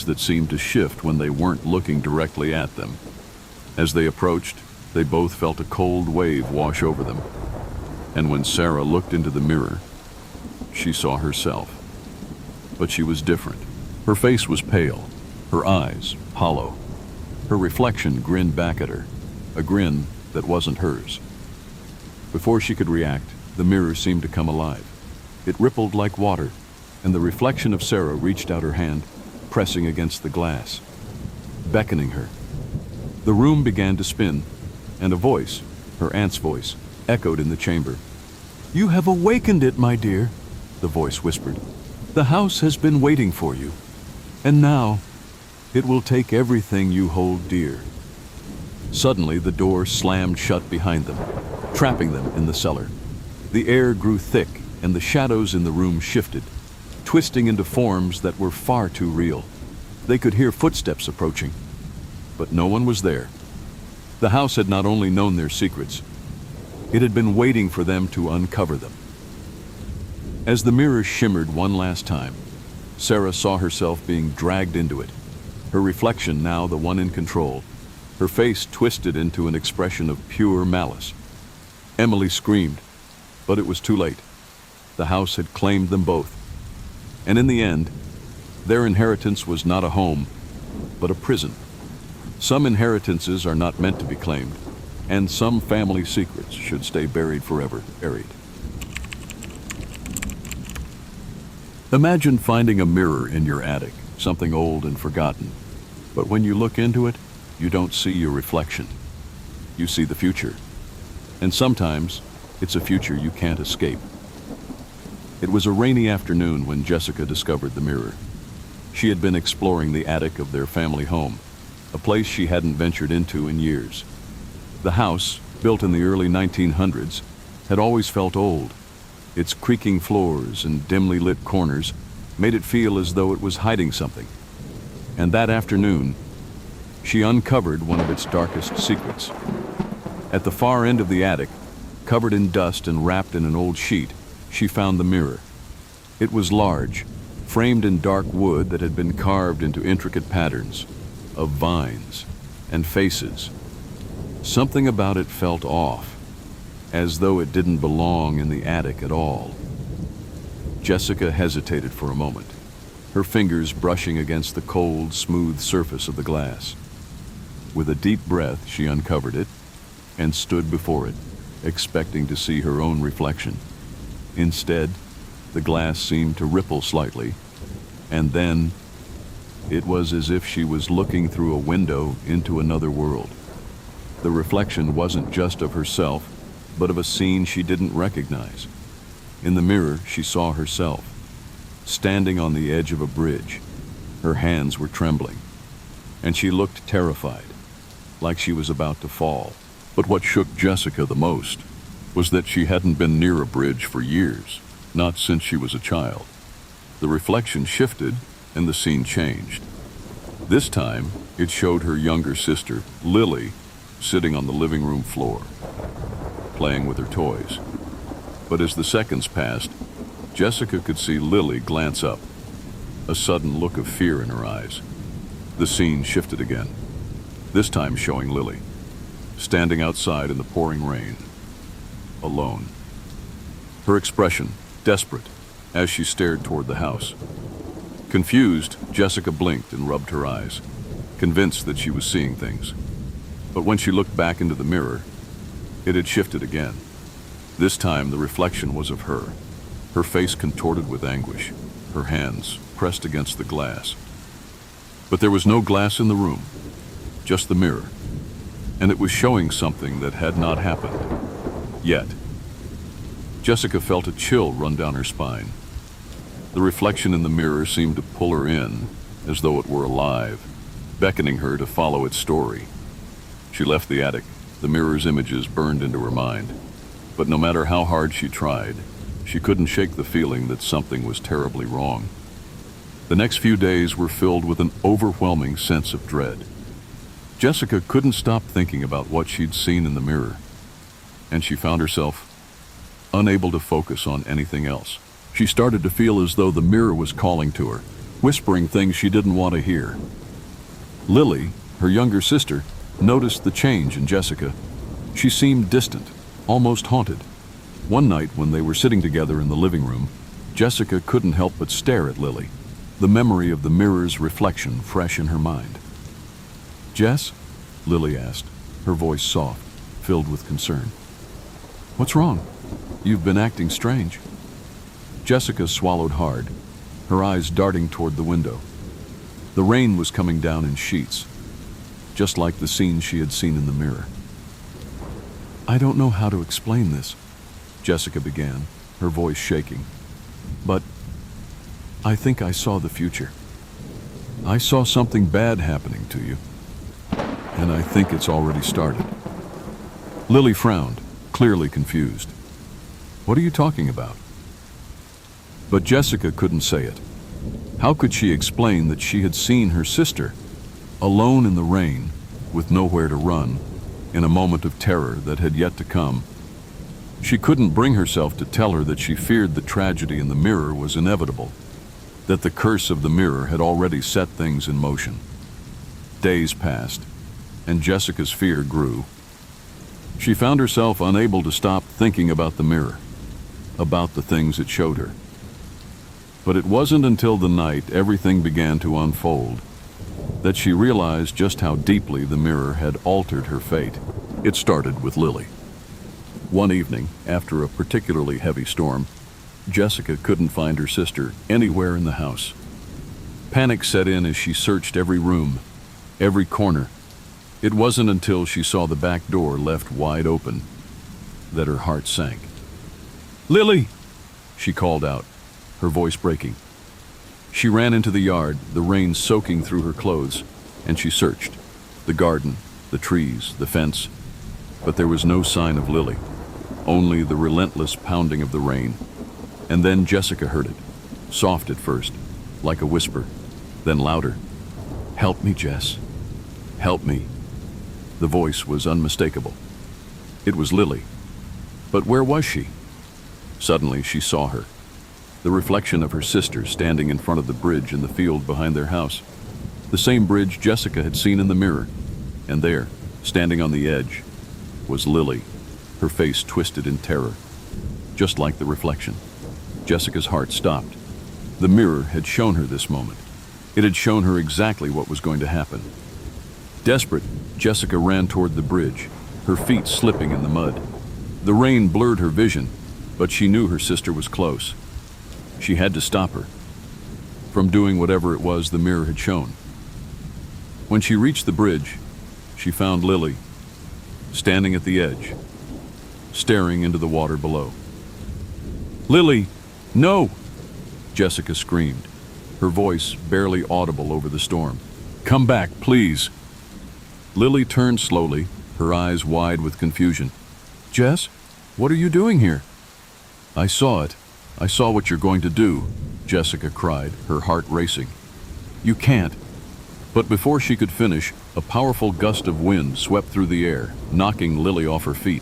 that seemed to shift when they weren't looking directly at them. As they approached, they both felt a cold wave wash over them. And when Sarah looked into the mirror, she saw herself. But she was different. Her face was pale, her eyes hollow. Her reflection grinned back at her, a grin that wasn't hers. Before she could react, the mirror seemed to come alive. It rippled like water, and the reflection of Sarah reached out her hand, pressing against the glass, beckoning her. The room began to spin, and a voice, her aunt's voice, echoed in the chamber. "You have awakened it, my dear," the voice whispered. "The house has been waiting for you, and now it will take everything you hold dear." Suddenly, the door slammed shut behind them, trapping them in the cellar. The air grew thick, and the shadows in the room shifted, twisting into forms that were far too real. They could hear footsteps approaching, but no one was there. The house had not only known their secrets, it had been waiting for them to uncover them. As the mirror shimmered one last time, Sarah saw herself being dragged into it, her reflection now the one in control, her face twisted into an expression of pure malice. Emily screamed, but it was too late. The house had claimed them both. And in the end, their inheritance was not a home, but a prison. Some inheritances are not meant to be claimed, and some family secrets should stay buried forever, buried. Imagine finding a mirror in your attic, something old and forgotten. But when you look into it, you don't see your reflection. You see the future. And sometimes, it's a future you can't escape. It was a rainy afternoon when Jessica discovered the mirror. She had been exploring the attic of their family home, a place she hadn't ventured into in years. The house, built in the early 1900s, had always felt old. Its creaking floors and dimly lit corners made it feel as though it was hiding something. And that afternoon, she uncovered one of its darkest secrets. At the far end of the attic, covered in dust and wrapped in an old sheet, she found the mirror. It was large, framed in dark wood that had been carved into intricate patterns of vines and faces. Something about it felt off, as though it didn't belong in the attic at all. Jessica hesitated for a moment, her fingers brushing against the cold, smooth surface of the glass. With a deep breath, she uncovered it and stood before it, expecting to see her own reflection. Instead, the glass seemed to ripple slightly, and then it was as if she was looking through a window into another world. The reflection wasn't just of herself, but of a scene she didn't recognize. In the mirror, she saw herself, standing on the edge of a bridge. Her hands were trembling, and she looked terrified, like she was about to fall. But what shook Jessica the most was that she hadn't been near a bridge for years, not since she was a child. The reflection shifted, and the scene changed. This time, it showed her younger sister, Lily, sitting on the living room floor, playing with her toys. But as the seconds passed, Jessica could see Lily glance up, a sudden look of fear in her eyes. The scene shifted again, this time showing Lily, standing outside in the pouring rain, alone. Her expression desperate as she stared toward the house. Confused, Jessica blinked and rubbed her eyes, convinced that she was seeing things. But when she looked back into the mirror, it had shifted again. This time the reflection was of her face contorted with anguish, her hands pressed against the glass. But there was no glass in the room, just the mirror, and it was showing something that had not happened yet. Jessica felt a chill run down her spine. The reflection in the mirror seemed to pull her in, as though it were alive, beckoning her to follow its story. She left the attic, the mirror's images burned into her mind. But no matter how hard she tried, she couldn't shake the feeling that something was terribly wrong. The next few days were filled with an overwhelming sense of dread. Jessica couldn't stop thinking about what she'd seen in the mirror, and she found herself unable to focus on anything else. She started to feel as though the mirror was calling to her, whispering things she didn't want to hear. Lily, her younger sister, noticed the change in Jessica. She seemed distant, almost haunted. One night when they were sitting together in the living room, Jessica couldn't help but stare at Lily, the memory of the mirror's reflection fresh in her mind. "Jess?" Lily asked, her voice soft, filled with concern. "What's wrong? You've been acting strange." Jessica swallowed hard, her eyes darting toward the window. The rain was coming down in sheets, just like the scene she had seen in the mirror. "I don't know how to explain this," Jessica began, her voice shaking. "But I think I saw the future. I saw something bad happening to you, and I think it's already started." Lily frowned, clearly confused. "What are you talking about?" But Jessica couldn't say it. How could she explain that she had seen her sister, alone in the rain, with nowhere to run, in a moment of terror that had yet to come? She couldn't bring herself to tell her that she feared the tragedy in the mirror was inevitable, that the curse of the mirror had already set things in motion. Days passed, and Jessica's fear grew. She found herself unable to stop thinking about the mirror, about the things it showed her. But it wasn't until the night everything began to unfold that she realized just how deeply the mirror had altered her fate. It started with Lily. One evening, after a particularly heavy storm, Jessica couldn't find her sister anywhere in the house. Panic set in as she searched every room, every corner. It wasn't until she saw the back door left wide open that her heart sank. "Lily!" she called out, her voice breaking. She ran into the yard, the rain soaking through her clothes, and she searched the garden, the trees, the fence. But there was no sign of Lily, only the relentless pounding of the rain. And then Jessica heard it, soft at first, like a whisper, then louder. "Help me, Jess. Help me." The voice was unmistakable. It was Lily. But where was she? Suddenly she saw her, the reflection of her sister standing in front of the bridge in the field behind their house. The same bridge Jessica had seen in the mirror. And there, standing on the edge, was Lily, her face twisted in terror, just like the reflection. Jessica's heart stopped. The mirror had shown her this moment. It had shown her exactly what was going to happen. Desperate, Jessica ran toward the bridge, her feet slipping in the mud. The rain blurred her vision, but she knew her sister was close. She had to stop her from doing whatever it was the mirror had shown. When she reached the bridge, she found Lily, standing at the edge, staring into the water below. "Lily, no!" Jessica screamed, her voice barely audible over the storm. "Come back, please." Lily turned slowly, her eyes wide with confusion. "Jess, what are you doing here?" "I saw it. I saw what you're going to do," Jessica cried, her heart racing. "You can't." But before she could finish, a powerful gust of wind swept through the air, knocking Lily off her feet.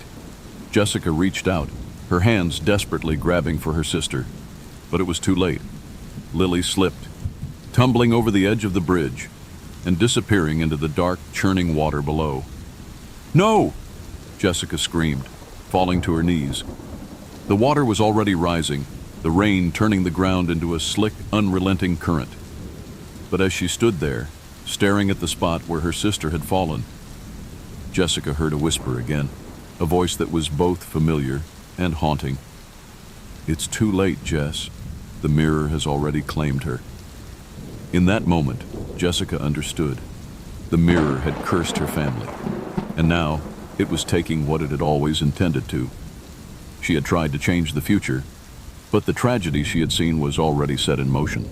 Jessica reached out, her hands desperately grabbing for her sister. But it was too late. Lily slipped, tumbling over the edge of the bridge and disappearing into the dark, churning water below. "No!" Jessica screamed, falling to her knees. The water was already rising, the rain turning the ground into a slick, unrelenting current. But as she stood there, staring at the spot where her sister had fallen, Jessica heard a whisper again, a voice that was both familiar and haunting. "It's too late, Jess. The mirror has already claimed her." In that moment, Jessica understood. The mirror had cursed her family, and now it was taking what it had always intended to. She had tried to change the future, but the tragedy she had seen was already set in motion.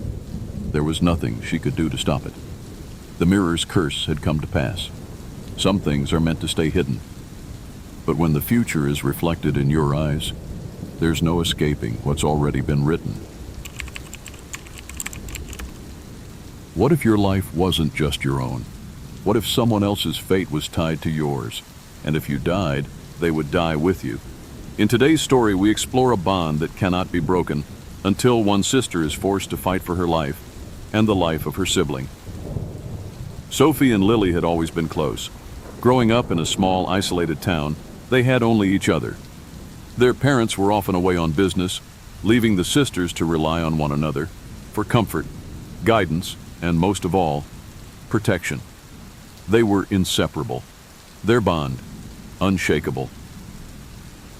There was nothing she could do to stop it. The mirror's curse had come to pass. Some things are meant to stay hidden. But when the future is reflected in your eyes, there's no escaping what's already been written. What if your life wasn't just your own? What if someone else's fate was tied to yours? And if you died, they would die with you. In today's story, we explore a bond that cannot be broken until one sister is forced to fight for her life and the life of her sibling. Sophie and Lily had always been close. Growing up in a small, isolated town, they had only each other. Their parents were often away on business, leaving the sisters to rely on one another for comfort, guidance, and most of all, protection. They were inseparable, their bond unshakable.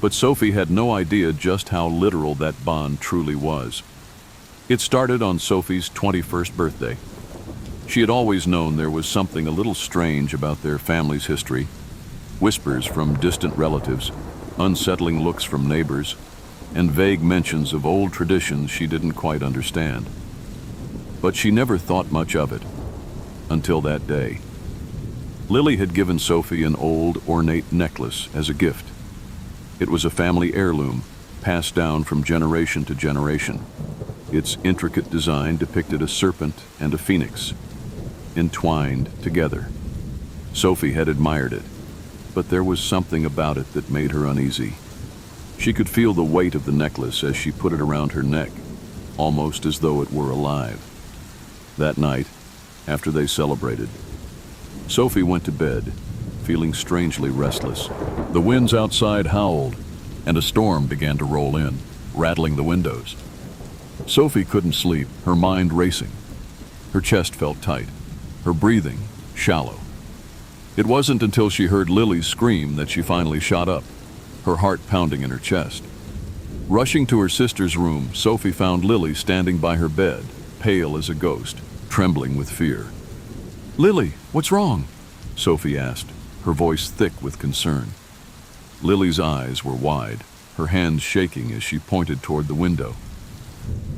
But Sophie had no idea just how literal that bond truly was. It started on Sophie's 21st birthday. She had always known there was something a little strange about their family's history. Whispers from distant relatives, unsettling looks from neighbors, and vague mentions of old traditions she didn't quite understand. But she never thought much of it until that day. Lily had given Sophie an old, ornate necklace as a gift. It was a family heirloom, passed down from generation to generation. Its intricate design depicted a serpent and a phoenix, entwined together. Sophie had admired it, but there was something about it that made her uneasy. She could feel the weight of the necklace as she put it around her neck, almost as though it were alive. That night, after they celebrated, Sophie went to bed, feeling strangely restless. The winds outside howled, and a storm began to roll in, rattling the windows. Sophie couldn't sleep, her mind racing. Her chest felt tight, her breathing shallow. It wasn't until she heard Lily's scream that she finally shot up, her heart pounding in her chest. Rushing to her sister's room, Sophie found Lily standing by her bed, pale as a ghost, trembling with fear. "Lily, what's wrong?" Sophie asked, her voice thick with concern. Lily's eyes were wide, her hands shaking as she pointed toward the window.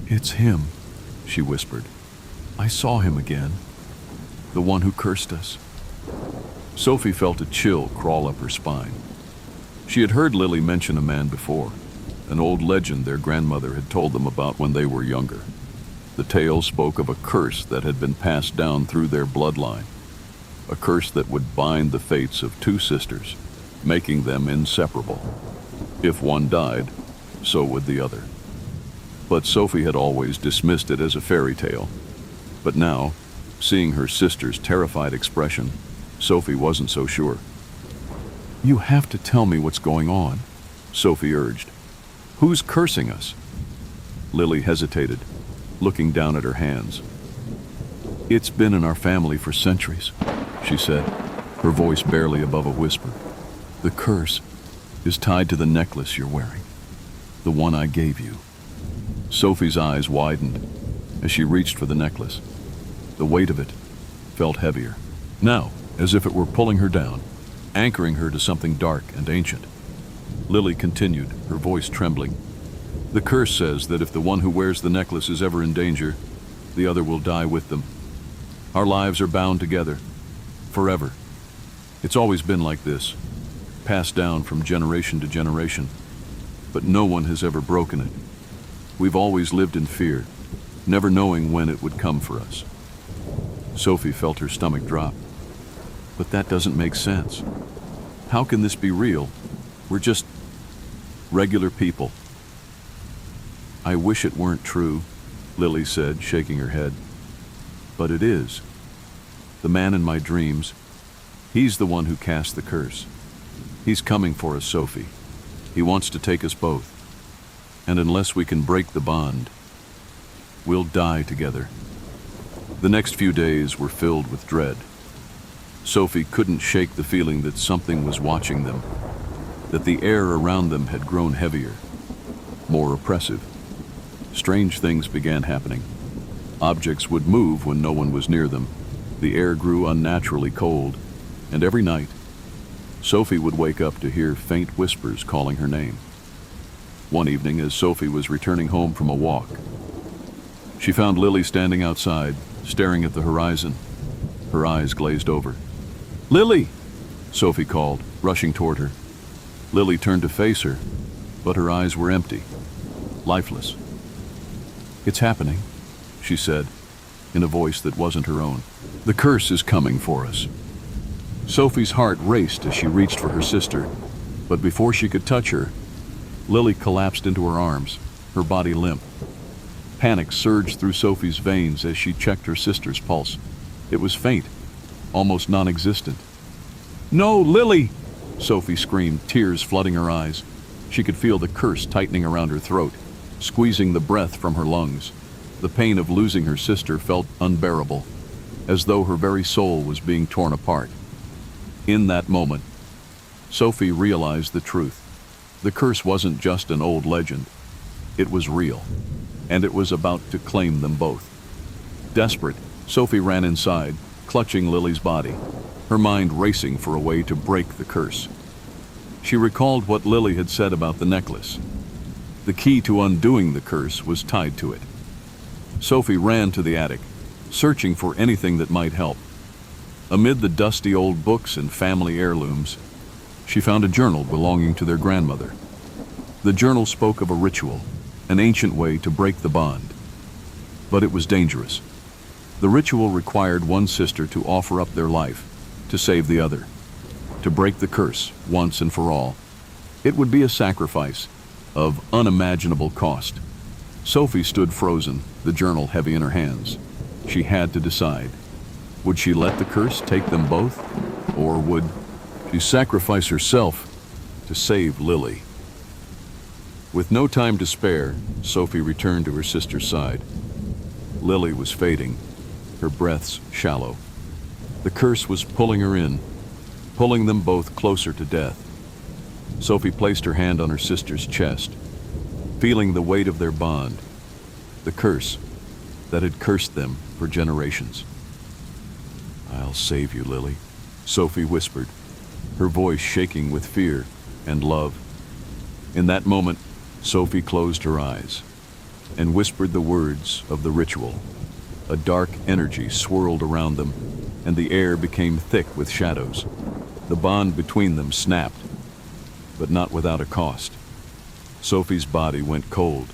"It's him," she whispered. "I saw him again. The one who cursed us." Sophie felt a chill crawl up her spine. She had heard Lily mention a man before, an old legend their grandmother had told them about when they were younger. The tale spoke of a curse that had been passed down through their bloodline, a curse that would bind the fates of two sisters, making them inseparable. If one died, so would the other. But Sophie had always dismissed it as a fairy tale. But now, seeing her sister's terrified expression, Sophie wasn't so sure. "You have to tell me what's going on," Sophie urged. "Who's cursing us?" Lily hesitated, looking down at her hands. "It's been in our family for centuries," she said, her voice barely above a whisper. "The curse is tied to the necklace you're wearing, the one I gave you." Sophie's eyes widened as she reached for the necklace. The weight of it felt heavier, now as if it were pulling her down, anchoring her to something dark and ancient. Lily continued, her voice trembling. "The curse says that if the one who wears the necklace is ever in danger, the other will die with them. Our lives are bound together, forever. It's always been like this, passed down from generation to generation, but no one has ever broken it. We've always lived in fear, never knowing when it would come for us." Sophie felt her stomach drop. "But that doesn't make sense. How can this be real? We're just..." regular people. "I wish it weren't true," Lily said, shaking her head. "But it is. The man in my dreams, he's the one who cast the curse. He's coming for us, Sophie. He wants to take us both. And unless we can break the bond, we'll die together." The next few days were filled with dread. Sophie couldn't shake the feeling that something was watching them, that the air around them had grown heavier, more oppressive. Strange things began happening. Objects would move when no one was near them. The air grew unnaturally cold, and every night, Sophie would wake up to hear faint whispers calling her name. One evening, as Sophie was returning home from a walk, she found Lily standing outside, staring at the horizon. Her eyes glazed over. "Lily!" Sophie called, rushing toward her. Lily turned to face her, but her eyes were empty, lifeless. "It's happening," she said, in a voice that wasn't her own. "The curse is coming for us." Sophie's heart raced as she reached for her sister, but before she could touch her, Lily collapsed into her arms, her body limp. Panic surged through Sophie's veins as she checked her sister's pulse. It was faint, almost non-existent. "No, Lily!" Sophie screamed, tears flooding her eyes. She could feel the curse tightening around her throat, squeezing the breath from her lungs. The pain of losing her sister felt unbearable, as though her very soul was being torn apart. In that moment, Sophie realized the truth. The curse wasn't just an old legend. It was real, and it was about to claim them both. Desperate, Sophie ran inside, clutching Lily's body, her mind racing for a way to break the curse. She recalled what Lily had said about the necklace. The key to undoing the curse was tied to it. Sophie ran to the attic, searching for anything that might help. Amid the dusty old books and family heirlooms, she found a journal belonging to their grandmother. The journal spoke of a ritual, an ancient way to break the bond. But it was dangerous. The ritual required one sister to offer up their life to save the other, to break the curse once and for all. It would be a sacrifice of unimaginable cost. Sophie stood frozen, the journal heavy in her hands. She had to decide. Would she let the curse take them both? Or would she sacrifice herself to save Lily? With no time to spare, Sophie returned to her sister's side. Lily was fading, her breaths shallow. The curse was pulling her in, pulling them both closer to death. Sophie placed her hand on her sister's chest, feeling the weight of their bond, the curse that had cursed them for generations. "I'll save you, Lily," Sophie whispered, her voice shaking with fear and love. In that moment, Sophie closed her eyes and whispered the words of the ritual. A dark energy swirled around them, and the air became thick with shadows. The bond between them snapped, but not without a cost. Sophie's body went cold,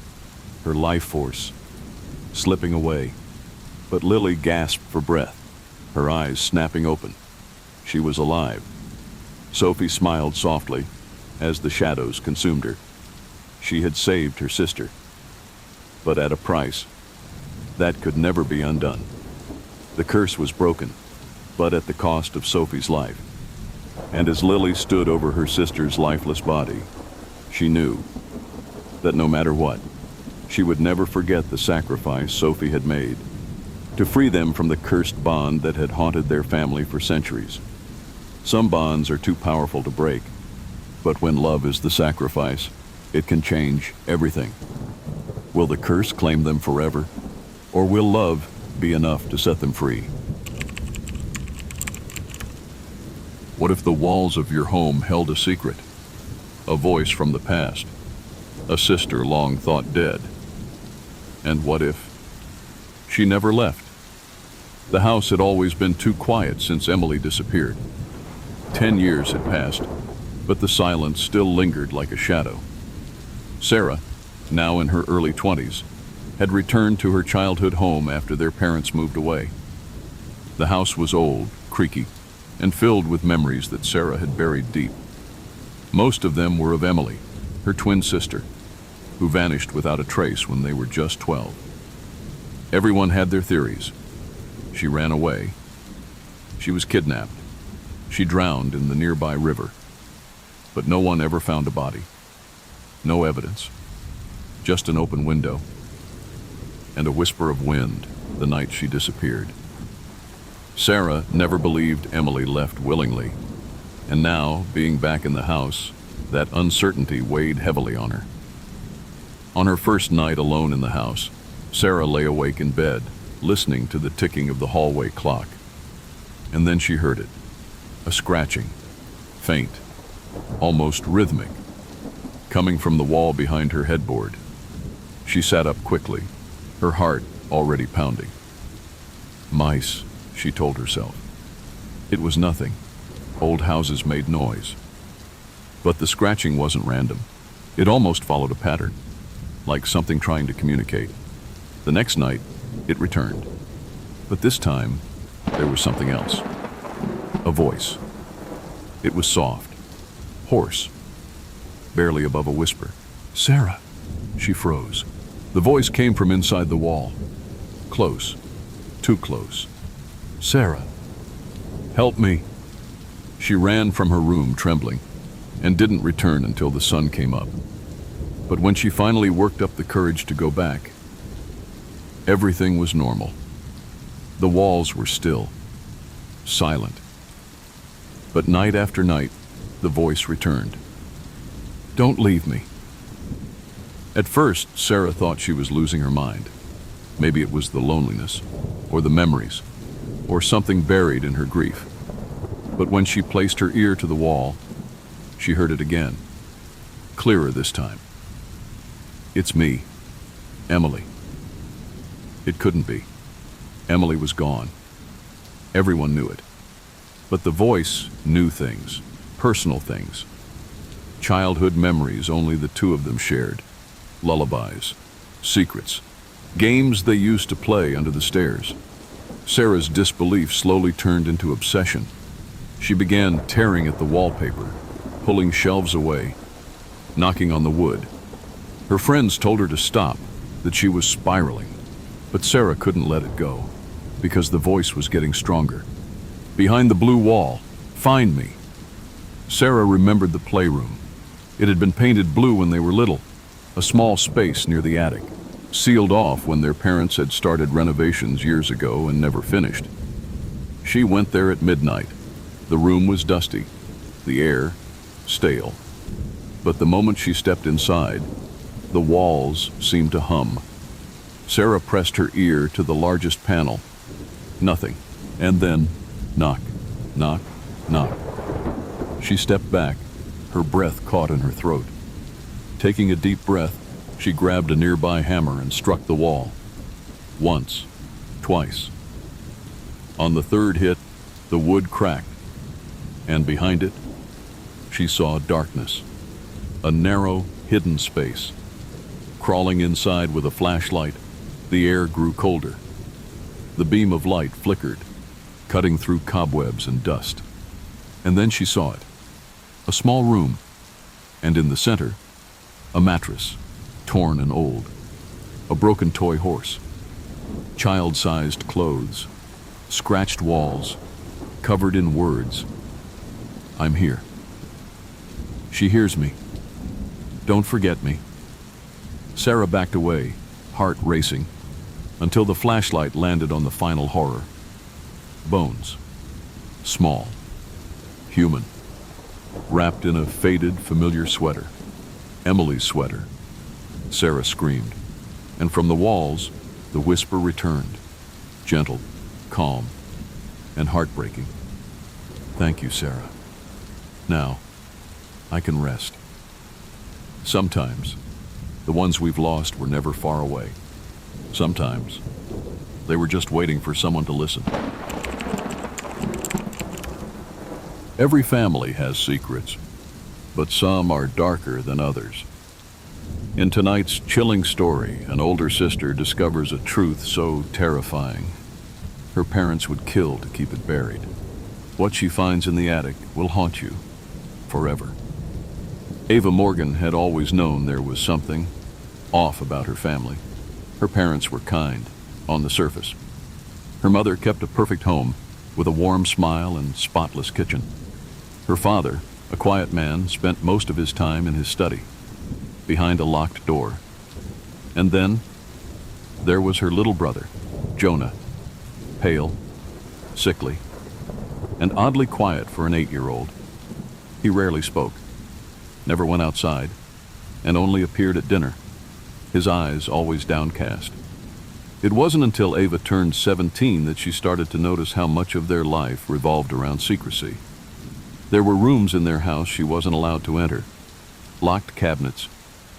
her life force slipping away, but Lily gasped for breath, her eyes snapping open. She was alive. Sophie smiled softly as the shadows consumed her. She had saved her sister, but at a price. That could never be undone. The curse was broken, but at the cost of Sophie's life. And as Lily stood over her sister's lifeless body, she knew that no matter what, she would never forget the sacrifice Sophie had made to free them from the cursed bond that had haunted their family for centuries. Some bonds are too powerful to break, but when love is the sacrifice, it can change everything. Will the curse claim them forever, or will love be enough to set them free? What if the walls of your home held a secret? A voice from the past, a sister long thought dead. And what if she never left? The house had always been too quiet since Emily disappeared. 10 years had passed, but the silence still lingered like a shadow. Sarah, now in her early 20s, had returned to her childhood home after their parents moved away. The house was old, creaky, and filled with memories that Sarah had buried deep. Most of them were of Emily, her twin sister, who vanished without a trace when they were just 12. Everyone had their theories. She ran away. She was kidnapped. She drowned in the nearby river. But no one ever found a body. No evidence. Just an open window. And a whisper of wind the night she disappeared. Sarah never believed Emily left willingly. And now, being back in the house, that uncertainty weighed heavily on her. On her first night alone in the house, Sarah lay awake in bed, listening to the ticking of the hallway clock. And then she heard it, a scratching, faint, almost rhythmic, coming from the wall behind her headboard. She sat up quickly, her heart already pounding. Mice, she told herself. It was nothing. Old houses made noise. But the scratching wasn't random. It almost followed a pattern, like something trying to communicate. The next night, it returned. But this time, there was something else. A voice. It was soft, hoarse, barely above a whisper. Sarah! She froze. The voice came from inside the wall. Close. Too close. Sarah! Help me! She ran from her room trembling and didn't return until the sun came up. But when she finally worked up the courage to go back, everything was normal. The walls were still, silent. But night after night, the voice returned. Don't leave me. At first, Sarah thought she was losing her mind. Maybe it was the loneliness, or the memories, or something buried in her grief. But when she placed her ear to the wall, she heard it again, clearer this time. It's me, Emily. It couldn't be. Emily was gone. Everyone knew it. But the voice knew things, personal things. Childhood memories only the two of them shared. Lullabies, secrets, games they used to play under the stairs. Sarah's disbelief slowly turned into obsession. She began tearing at the wallpaper, pulling shelves away, knocking on the wood. Her friends told her to stop, that she was spiraling. But Sarah couldn't let it go, because the voice was getting stronger. Behind the blue wall, find me. Sarah remembered the playroom. It had been painted blue when they were little, a small space near the attic, sealed off when their parents had started renovations years ago and never finished. She went there at midnight. The room was dusty, the air stale. But the moment she stepped inside, the walls seemed to hum. Sarah pressed her ear to the largest panel. Nothing. And then, knock, knock, knock. She stepped back, her breath caught in her throat. Taking a deep breath, she grabbed a nearby hammer and struck the wall. Once, twice. On the third hit, the wood cracked, and behind it, she saw darkness. A narrow, hidden space. Crawling inside with a flashlight, the air grew colder. The beam of light flickered, cutting through cobwebs and dust. And then she saw it. A small room, and in the center, a mattress, torn and old. A broken toy horse. Child-sized clothes. Scratched walls, covered in words. I'm here. She hears me. Don't forget me. Sarah backed away, heart racing, until the flashlight landed on the final horror. Bones. Small. Human. Wrapped in a faded, familiar sweater. Emily's sweater. Sarah screamed, and from the walls, the whisper returned. Gentle, calm, and heartbreaking. Thank you, Sarah. Now, I can rest. Sometimes, the ones we've lost were never far away. Sometimes, they were just waiting for someone to listen. Every family has secrets, but some are darker than others. In tonight's chilling story, an older sister discovers a truth so terrifying, her parents would kill to keep it buried. What she finds in the attic will haunt you forever. Ava Morgan had always known there was something off about her family. Her parents were kind, on the surface. Her mother kept a perfect home with a warm smile and spotless kitchen. Her father, a quiet man, spent most of his time in his study, behind a locked door. And then, there was her little brother, Jonah, pale, sickly, and oddly quiet for an 8-year-old. He rarely spoke, never went outside, and only appeared at dinner, his eyes always downcast. It wasn't until Ava turned 17 that she started to notice how much of their life revolved around secrecy. There were rooms in their house she wasn't allowed to enter, locked cabinets,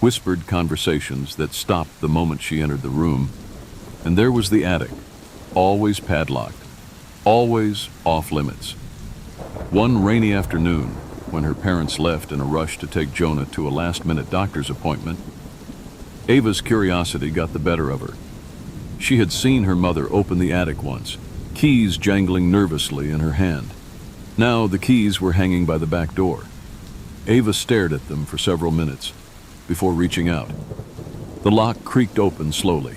whispered conversations that stopped the moment she entered the room, and there was the attic, always padlocked, always off limits. One rainy afternoon, when her parents left in a rush to take Jonah to a last-minute doctor's appointment, Ava's curiosity got the better of her. She had seen her mother open the attic once, keys jangling nervously in her hand. Now the keys were hanging by the back door. Ava stared at them for several minutes before reaching out. The lock creaked open slowly.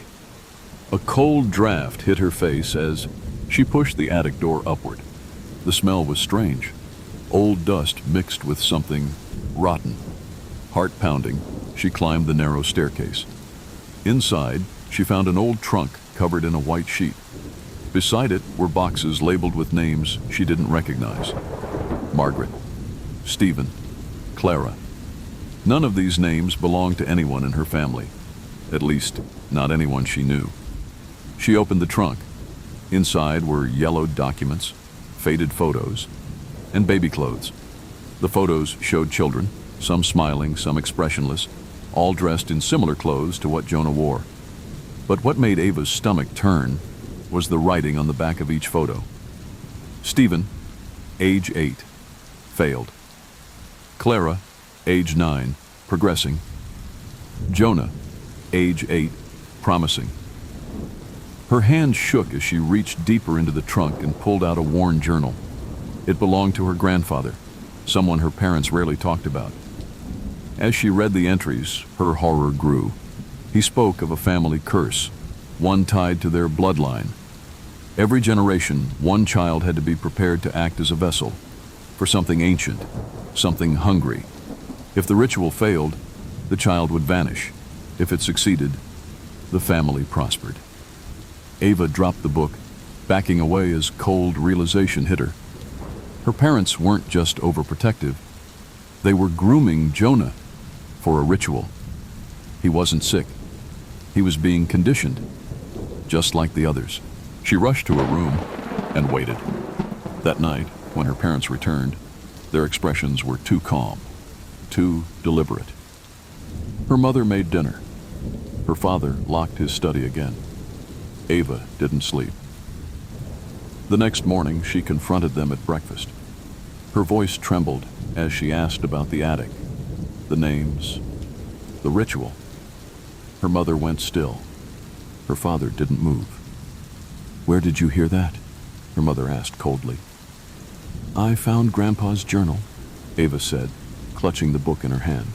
A cold draft hit her face as she pushed the attic door upward. The smell was strange. Old dust mixed with something rotten. Heart pounding, she climbed the narrow staircase. Inside, she found an old trunk covered in a white sheet. Beside it were boxes labeled with names she didn't recognize. Margaret, Stephen, Clara. None of these names belonged to anyone in her family, at least not anyone she knew. She opened the trunk. Inside were yellowed documents, faded photos, and baby clothes. The photos showed children, some smiling, some expressionless, all dressed in similar clothes to what Jonah wore. But what made Ava's stomach turn was the writing on the back of each photo. Stephen, age 8, failed. Clara, age 9, progressing. Jonah, age 8, promising. Her hand shook as she reached deeper into the trunk and pulled out a worn journal. It belonged to her grandfather, someone her parents rarely talked about. As she read the entries, her horror grew. He spoke of a family curse, one tied to their bloodline. Every generation, one child had to be prepared to act as a vessel for something ancient, something hungry. If the ritual failed, the child would vanish. If it succeeded, the family prospered. Ava dropped the book, backing away as cold realization hit her. Her parents weren't just overprotective. They were grooming Jonah for a ritual. He wasn't sick. He was being conditioned, just like the others. She rushed to her room and waited. That night, when her parents returned, their expressions were too calm, too deliberate. Her mother made dinner. Her father locked his study again. Ava didn't sleep. The next morning, she confronted them at breakfast. Her voice trembled as she asked about the attic, the names, the ritual. Her mother went still. Her father didn't move. "Where did you hear that?" her mother asked coldly. "I found Grandpa's journal," Ava said, clutching the book in her hand.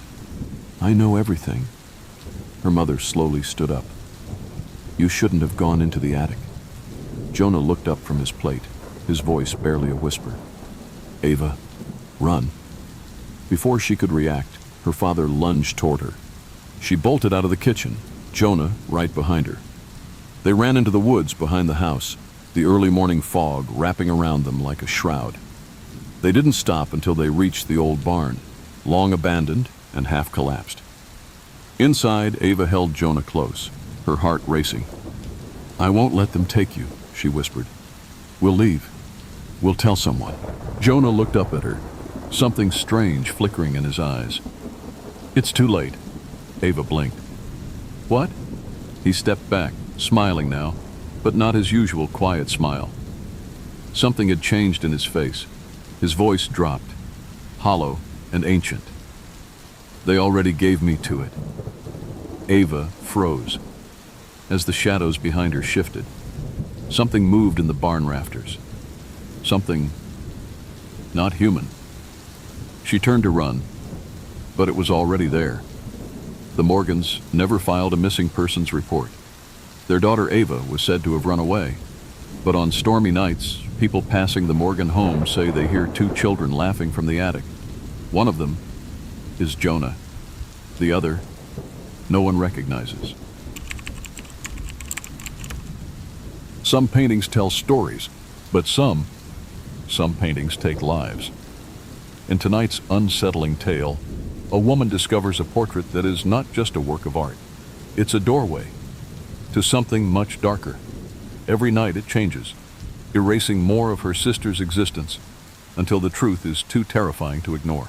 "I know everything." Her mother slowly stood up. "You shouldn't have gone into the attic." Jonah looked up from his plate, his voice barely a whisper. "Ava, run." Before she could react, her father lunged toward her. She bolted out of the kitchen, Jonah right behind her. They ran into the woods behind the house, the early morning fog wrapping around them like a shroud. They didn't stop until they reached the old barn, long abandoned and half collapsed. Inside, Ava held Jonah close, her heart racing. "I won't let them take you," she whispered. "We'll leave. We'll tell someone." Jonah looked up at her, something strange flickering in his eyes. "It's too late." Ava blinked. "What?" He stepped back, smiling now, but not his usual quiet smile. Something had changed in his face. His voice dropped, hollow and ancient. "They already gave me to it." Ava froze. As the shadows behind her shifted, something moved in the barn rafters. Something not human. She turned to run, but it was already there. The Morgans never filed a missing persons report. Their daughter Ava was said to have run away, but on stormy nights, people passing the Morgan home say they hear two children laughing from the attic. One of them is Jonah. The other, no one recognizes. Some paintings tell stories, but some paintings take lives. In tonight's unsettling tale, a woman discovers a portrait that is not just a work of art. It's a doorway to something much darker. Every night it changes, erasing more of her sister's existence until the truth is too terrifying to ignore.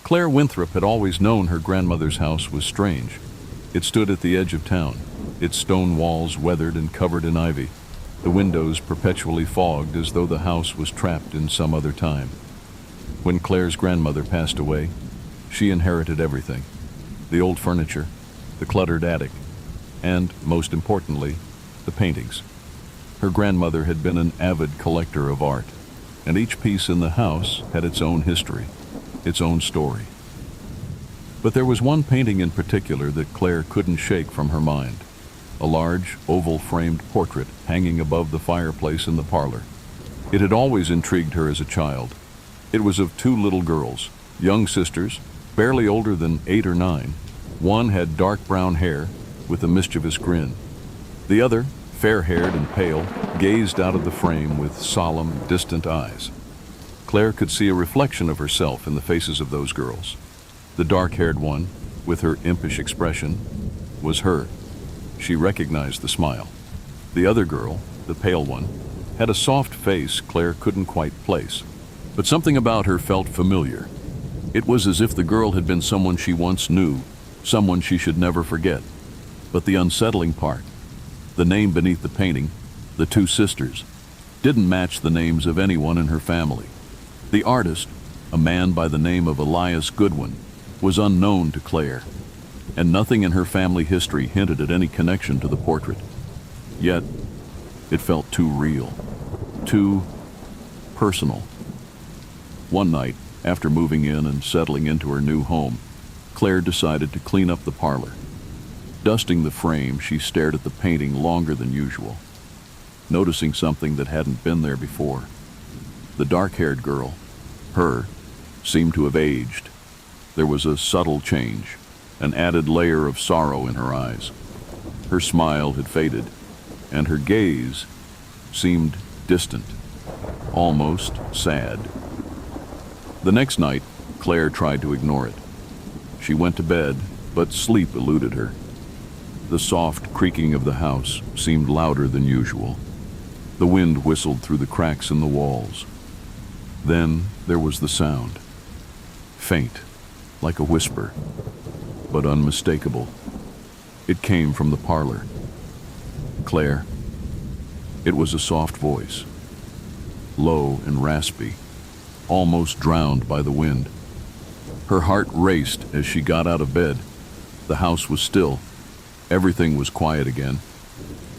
Claire Winthrop had always known her grandmother's house was strange. It stood at the edge of town, its stone walls weathered and covered in ivy, the windows perpetually fogged as though the house was trapped in some other time. When Claire's grandmother passed away, she inherited everything: the old furniture, the cluttered attic, and, most importantly, the paintings. Her grandmother had been an avid collector of art, and each piece in the house had its own history, its own story. But there was one painting in particular that Claire couldn't shake from her mind: a large, oval-framed portrait hanging above the fireplace in the parlor. It had always intrigued her as a child. It was of two little girls, young sisters, barely older than 8 or 9. One had dark brown hair with a mischievous grin. The other, fair-haired and pale, gazed out of the frame with solemn, distant eyes. Claire could see a reflection of herself in the faces of those girls. The dark-haired one, with her impish expression, was her. She recognized the smile. The other girl, the pale one, had a soft face Claire couldn't quite place, but something about her felt familiar. It was as if the girl had been someone she once knew, someone she should never forget. But the unsettling part, the name beneath the painting, the two sisters, didn't match the names of anyone in her family. The artist, a man by the name of Elias Goodwin, was unknown to Claire, and nothing in her family history hinted at any connection to the portrait. Yet, it felt too real, too personal. One night, after moving in and settling into her new home, Claire decided to clean up the parlor. Dusting the frame, she stared at the painting longer than usual, noticing something that hadn't been there before. The dark-haired girl, her, seemed to have aged. There was a subtle change, an added layer of sorrow in her eyes. Her smile had faded, and her gaze seemed distant, almost sad. The next night, Claire tried to ignore it. She went to bed, but sleep eluded her. The soft creaking of the house seemed louder than usual. The wind whistled through the cracks in the walls. Then there was the sound, faint, like a whisper, but unmistakable. It came from the parlor. Claire. It was a soft voice, low and raspy, almost drowned by the wind. Her heart raced as she got out of bed. The house was still. Everything was quiet again.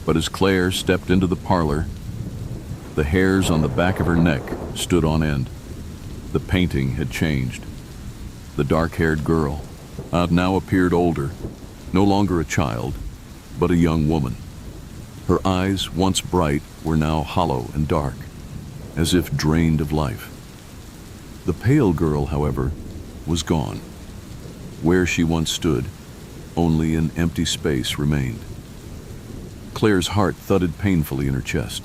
But as Claire stepped into the parlor, the hairs on the back of her neck stood on end. The painting had changed. The dark-haired girl now appeared older, no longer a child, but a young woman. Her eyes, once bright, were now hollow and dark, as if drained of life. The pale girl, however, was gone. Where she once stood, only an empty space remained. Claire's heart thudded painfully in her chest.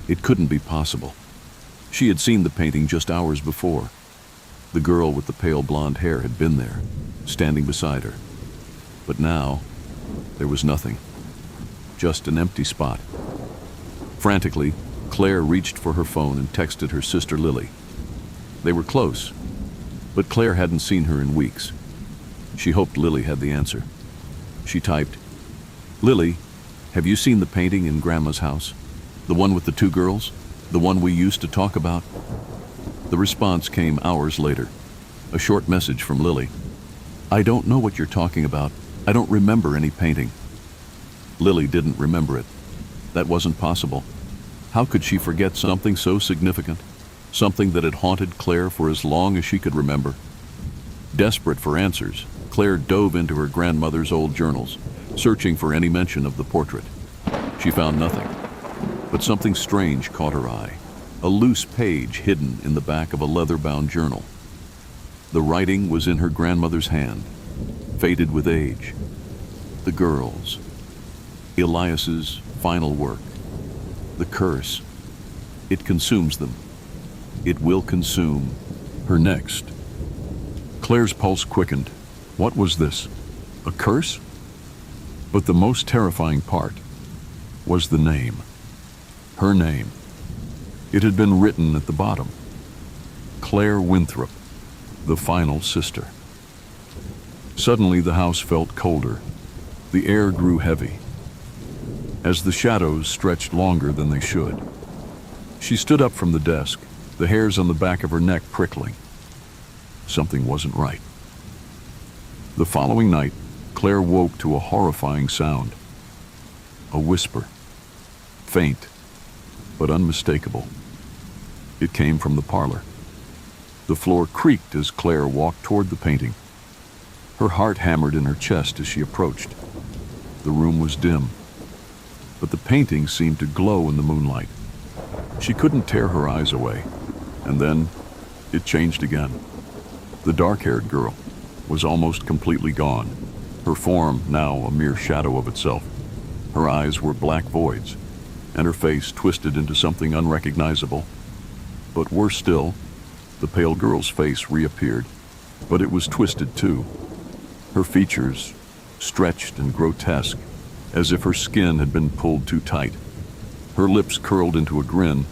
It couldn't be possible. She had seen the painting just hours before. The girl with the pale blonde hair had been there, standing beside her. But now, there was nothing. Just an empty spot. Frantically, Claire reached for her phone and texted her sister Lily. They were close, but Claire hadn't seen her in weeks. She hoped Lily had the answer. She typed, "Lily, have you seen the painting in Grandma's house? The one with the two girls? The one we used to talk about?" The response came hours later. A short message from Lily. "I don't know what you're talking about. I don't remember any painting." Lily didn't remember it. That wasn't possible. How could she forget something so significant? Something that had haunted Claire for as long as she could remember. Desperate for answers, Claire dove into her grandmother's old journals, searching for any mention of the portrait. She found nothing, but something strange caught her eye. A loose page hidden in the back of a leather-bound journal. The writing was in her grandmother's hand, faded with age. The girls. Elias's final work. The curse. It consumes them. It will consume her next. Claire's pulse quickened. What was this? A curse? But the most terrifying part was the name. Her name. It had been written at the bottom. Claire Winthrop, the final sister. Suddenly the house felt colder. The air grew heavy, as the shadows stretched longer than they should. She stood up from the desk, the hairs on the back of her neck prickling. Something wasn't right. The following night, Claire woke to a horrifying sound. A whisper. Faint, but unmistakable. It came from the parlor. The floor creaked as Claire walked toward the painting. Her heart hammered in her chest as she approached. The room was dim, but the painting seemed to glow in the moonlight. She couldn't tear her eyes away, and then it changed again. The dark-haired girl was almost completely gone, her form now a mere shadow of itself. Her eyes were black voids, and her face twisted into something unrecognizable. But worse still, the pale girl's face reappeared, but it was twisted too. Her features stretched and grotesque, as if her skin had been pulled too tight. Her lips curled into a grin,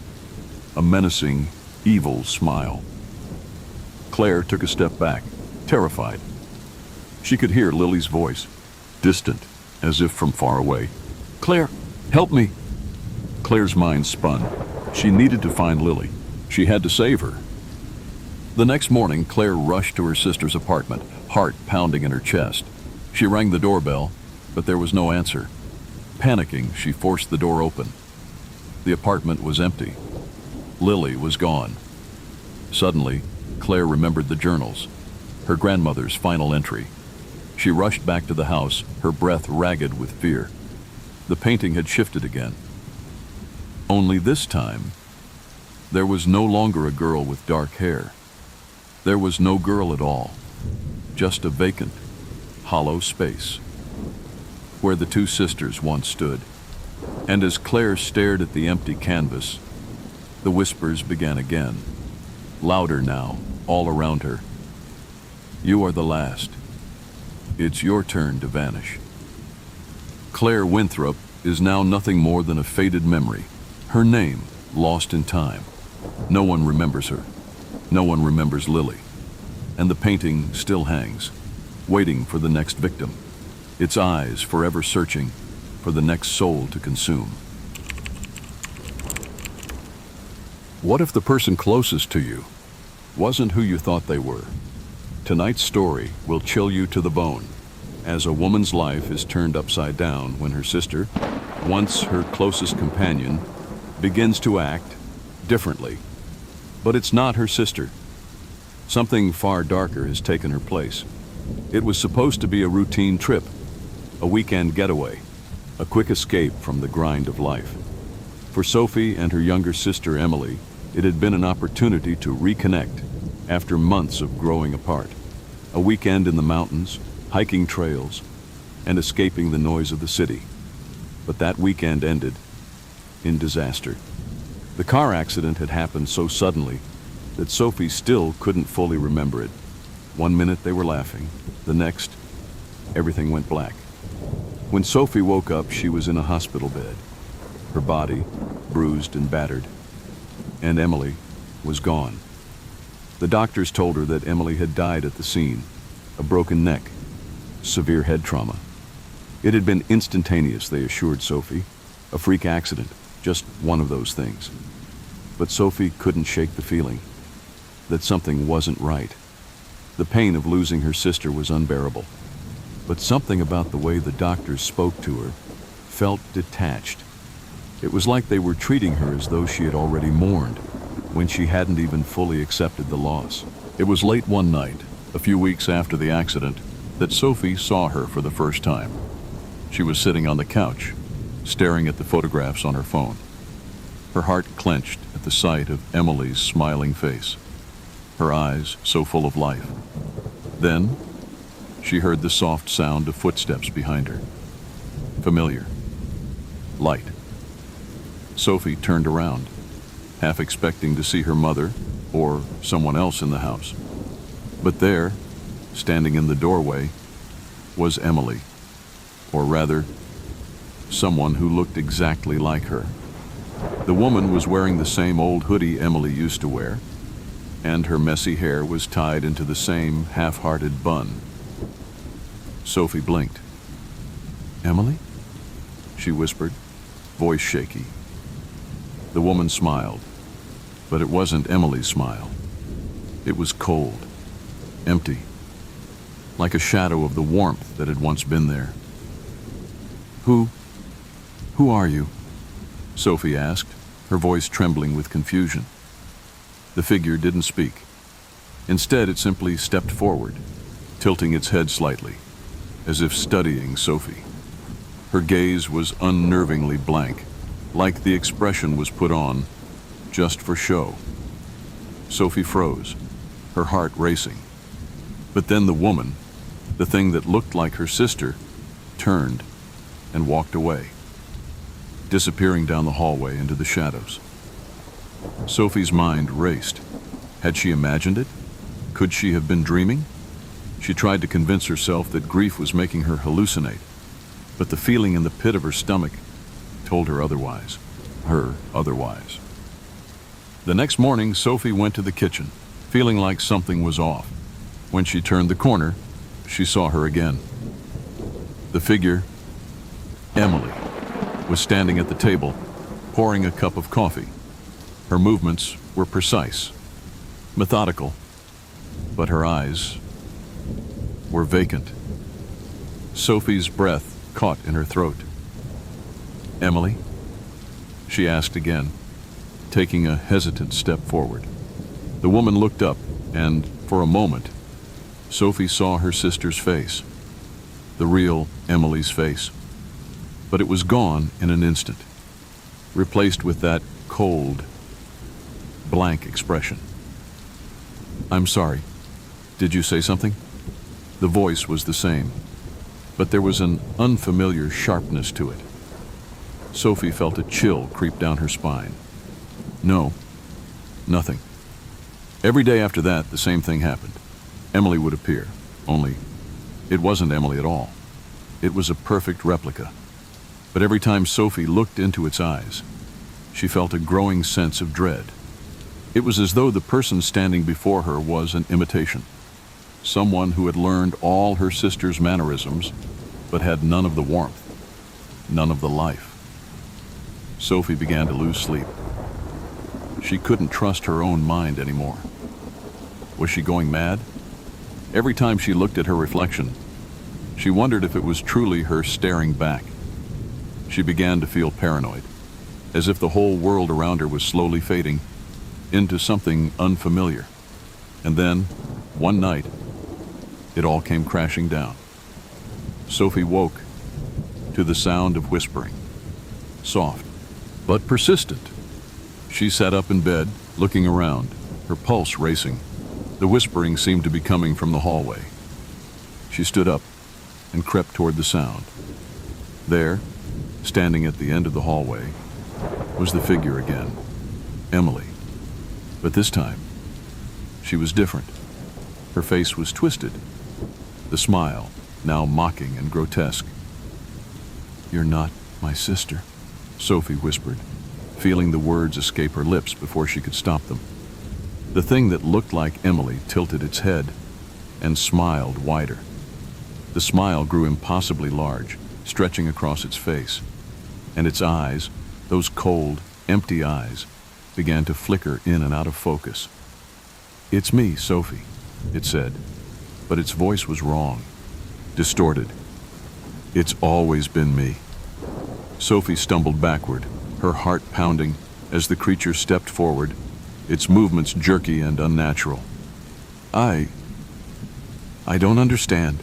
a menacing, evil smile. Claire took a step back, terrified. She could hear Lily's voice, distant, as if from far away. "Claire, help me!" Claire's mind spun. She needed to find Lily. She had to save her. The next morning, Claire rushed to her sister's apartment, heart pounding in her chest. She rang the doorbell, but there was no answer. Panicking, she forced the door open. The apartment was empty. Lily was gone. Suddenly, Claire remembered the journals, her grandmother's final entry. She rushed back to the house, her breath ragged with fear. The painting had shifted again. Only this time, there was no longer a girl with dark hair. There was no girl at all, just a vacant, hollow space, where the two sisters once stood. And as Claire stared at the empty canvas, the whispers began again, louder now, all around her. "You are the last. It's your turn to vanish." Claire Winthrop is now nothing more than a faded memory, her name lost in time. No one remembers her. No one remembers Lily. And the painting still hangs, waiting for the next victim, its eyes forever searching for the next soul to consume. What if the person closest to you wasn't who you thought they were? Tonight's story will chill you to the bone, as a woman's life is turned upside down when her sister, once her closest companion, begins to act differently. But it's not her sister. Something far darker has taken her place. It was supposed to be a routine trip, a weekend getaway, a quick escape from the grind of life. For Sophie and her younger sister Emily, it had been an opportunity to reconnect after months of growing apart. A weekend in the mountains, hiking trails, and escaping the noise of the city. But that weekend ended in disaster. The car accident had happened so suddenly that Sophie still couldn't fully remember it. One minute they were laughing, the next, everything went black. When Sophie woke up, she was in a hospital bed, her body bruised and battered, and Emily was gone. The doctors told her that Emily had died at the scene, a broken neck, severe head trauma. It had been instantaneous, they assured Sophie, a freak accident, just one of those things. But Sophie couldn't shake the feeling that something wasn't right. The pain of losing her sister was unbearable, but something about the way the doctors spoke to her felt detached. It was like they were treating her as though she had already mourned, when she hadn't even fully accepted the loss. It was late one night, a few weeks after the accident, that Sophie saw her for the first time. She was sitting on the couch, staring at the photographs on her phone. Her heart clenched at the sight of Emily's smiling face, her eyes so full of life. Then, she heard the soft sound of footsteps behind her. Familiar. Light. Sophie turned around, half expecting to see her mother or someone else in the house. But there, standing in the doorway, was Emily, or rather, someone who looked exactly like her. The woman was wearing the same old hoodie Emily used to wear, and her messy hair was tied into the same half-hearted bun. Sophie blinked. "Emily?" she whispered, voice shaky. The woman smiled, but it wasn't Emily's smile. It was cold, empty, like a shadow of the warmth that had once been there. Who are you?" Sophie asked, her voice trembling with confusion. The figure didn't speak. Instead, it simply stepped forward, tilting its head slightly, as if studying Sophie. Her gaze was unnervingly blank, like the expression was put on just for show. Sophie froze, her heart racing. But then the woman, the thing that looked like her sister, turned and walked away, disappearing down the hallway into the shadows. Sophie's mind raced. Had she imagined it? Could she have been dreaming? She tried to convince herself that grief was making her hallucinate, but the feeling in the pit of her stomach told her otherwise. The next morning, Sophie went to the kitchen, feeling like something was off. When she turned the corner, she saw her again. The figure, Emily, was standing at the table, pouring a cup of coffee. Her movements were precise, methodical, but her eyes were vacant. Sophie's breath caught in her throat. "Emily?" she asked again, taking a hesitant step forward. The woman looked up, and for a moment, Sophie saw her sister's face, the real Emily's face. But it was gone in an instant, replaced with that cold, blank expression. "I'm sorry. Did you say something?" The voice was the same, but there was an unfamiliar sharpness to it. Sophie felt a chill creep down her spine. "No, nothing." Every day after that, the same thing happened. Emily would appear, only it wasn't Emily at all. It was a perfect replica. But every time Sophie looked into its eyes, she felt a growing sense of dread. It was as though the person standing before her was an imitation, someone who had learned all her sister's mannerisms, but had none of the warmth, none of the life. Sophie began to lose sleep. She couldn't trust her own mind anymore. Was she going mad? Every time she looked at her reflection, she wondered if it was truly her staring back. She began to feel paranoid, as if the whole world around her was slowly fading into something unfamiliar. And then, one night, it all came crashing down. Sophie woke to the sound of whispering, soft but persistent. She sat up in bed, looking around, her pulse racing. The whispering seemed to be coming from the hallway. She stood up and crept toward the sound. There, standing at the end of the hallway, was the figure again, Emily. But this time, she was different. Her face was twisted, the smile now mocking and grotesque. "You're not my sister," Sophie whispered, feeling the words escape her lips before she could stop them. The thing that looked like Emily tilted its head and smiled wider. The smile grew impossibly large, stretching across its face, and its eyes, those cold, empty eyes, began to flicker in and out of focus. "It's me, Sophie," it said, but its voice was wrong, distorted. "It's always been me." Sophie stumbled backward, her heart pounding, as the creature stepped forward, its movements jerky and unnatural. I I don't understand,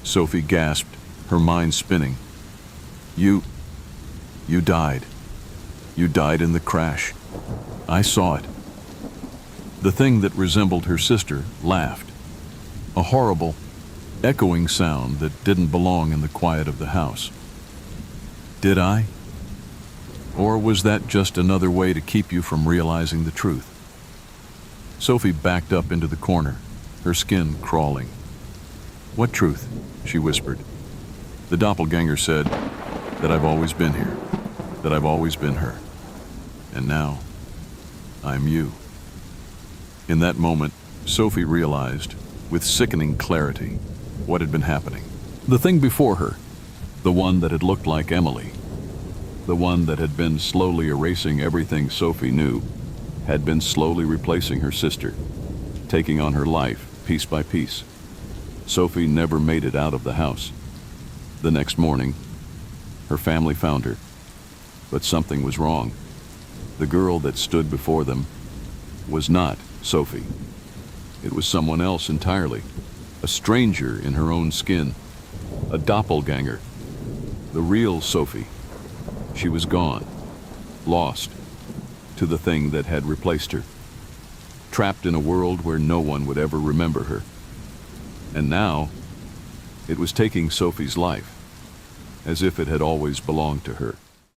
Sophie gasped, her mind spinning. You died. You died in the crash. I saw it. The thing that resembled her sister laughed. A horrible, echoing sound that didn't belong in the quiet of the house. Did I? Or was that just another way to keep you from realizing the truth? Sophie backed up into the corner, her skin crawling. What truth? She whispered. The doppelganger said that I've always been here, that I've always been her. And now, I'm you. In that moment, Sophie realized, with sickening clarity, what had been happening. The thing before her, the one that had looked like Emily, the one that had been slowly erasing everything Sophie knew, had been slowly replacing her sister, taking on her life piece by piece. Sophie never made it out of the house. The next morning, her family found her, but something was wrong. The girl that stood before them was not Sophie. It was someone else entirely, a stranger in her own skin, a doppelganger, the real Sophie. She was gone, lost to the thing that had replaced her, trapped in a world where no one would ever remember her. And now, it was taking Sophie's life, as if it had always belonged to her.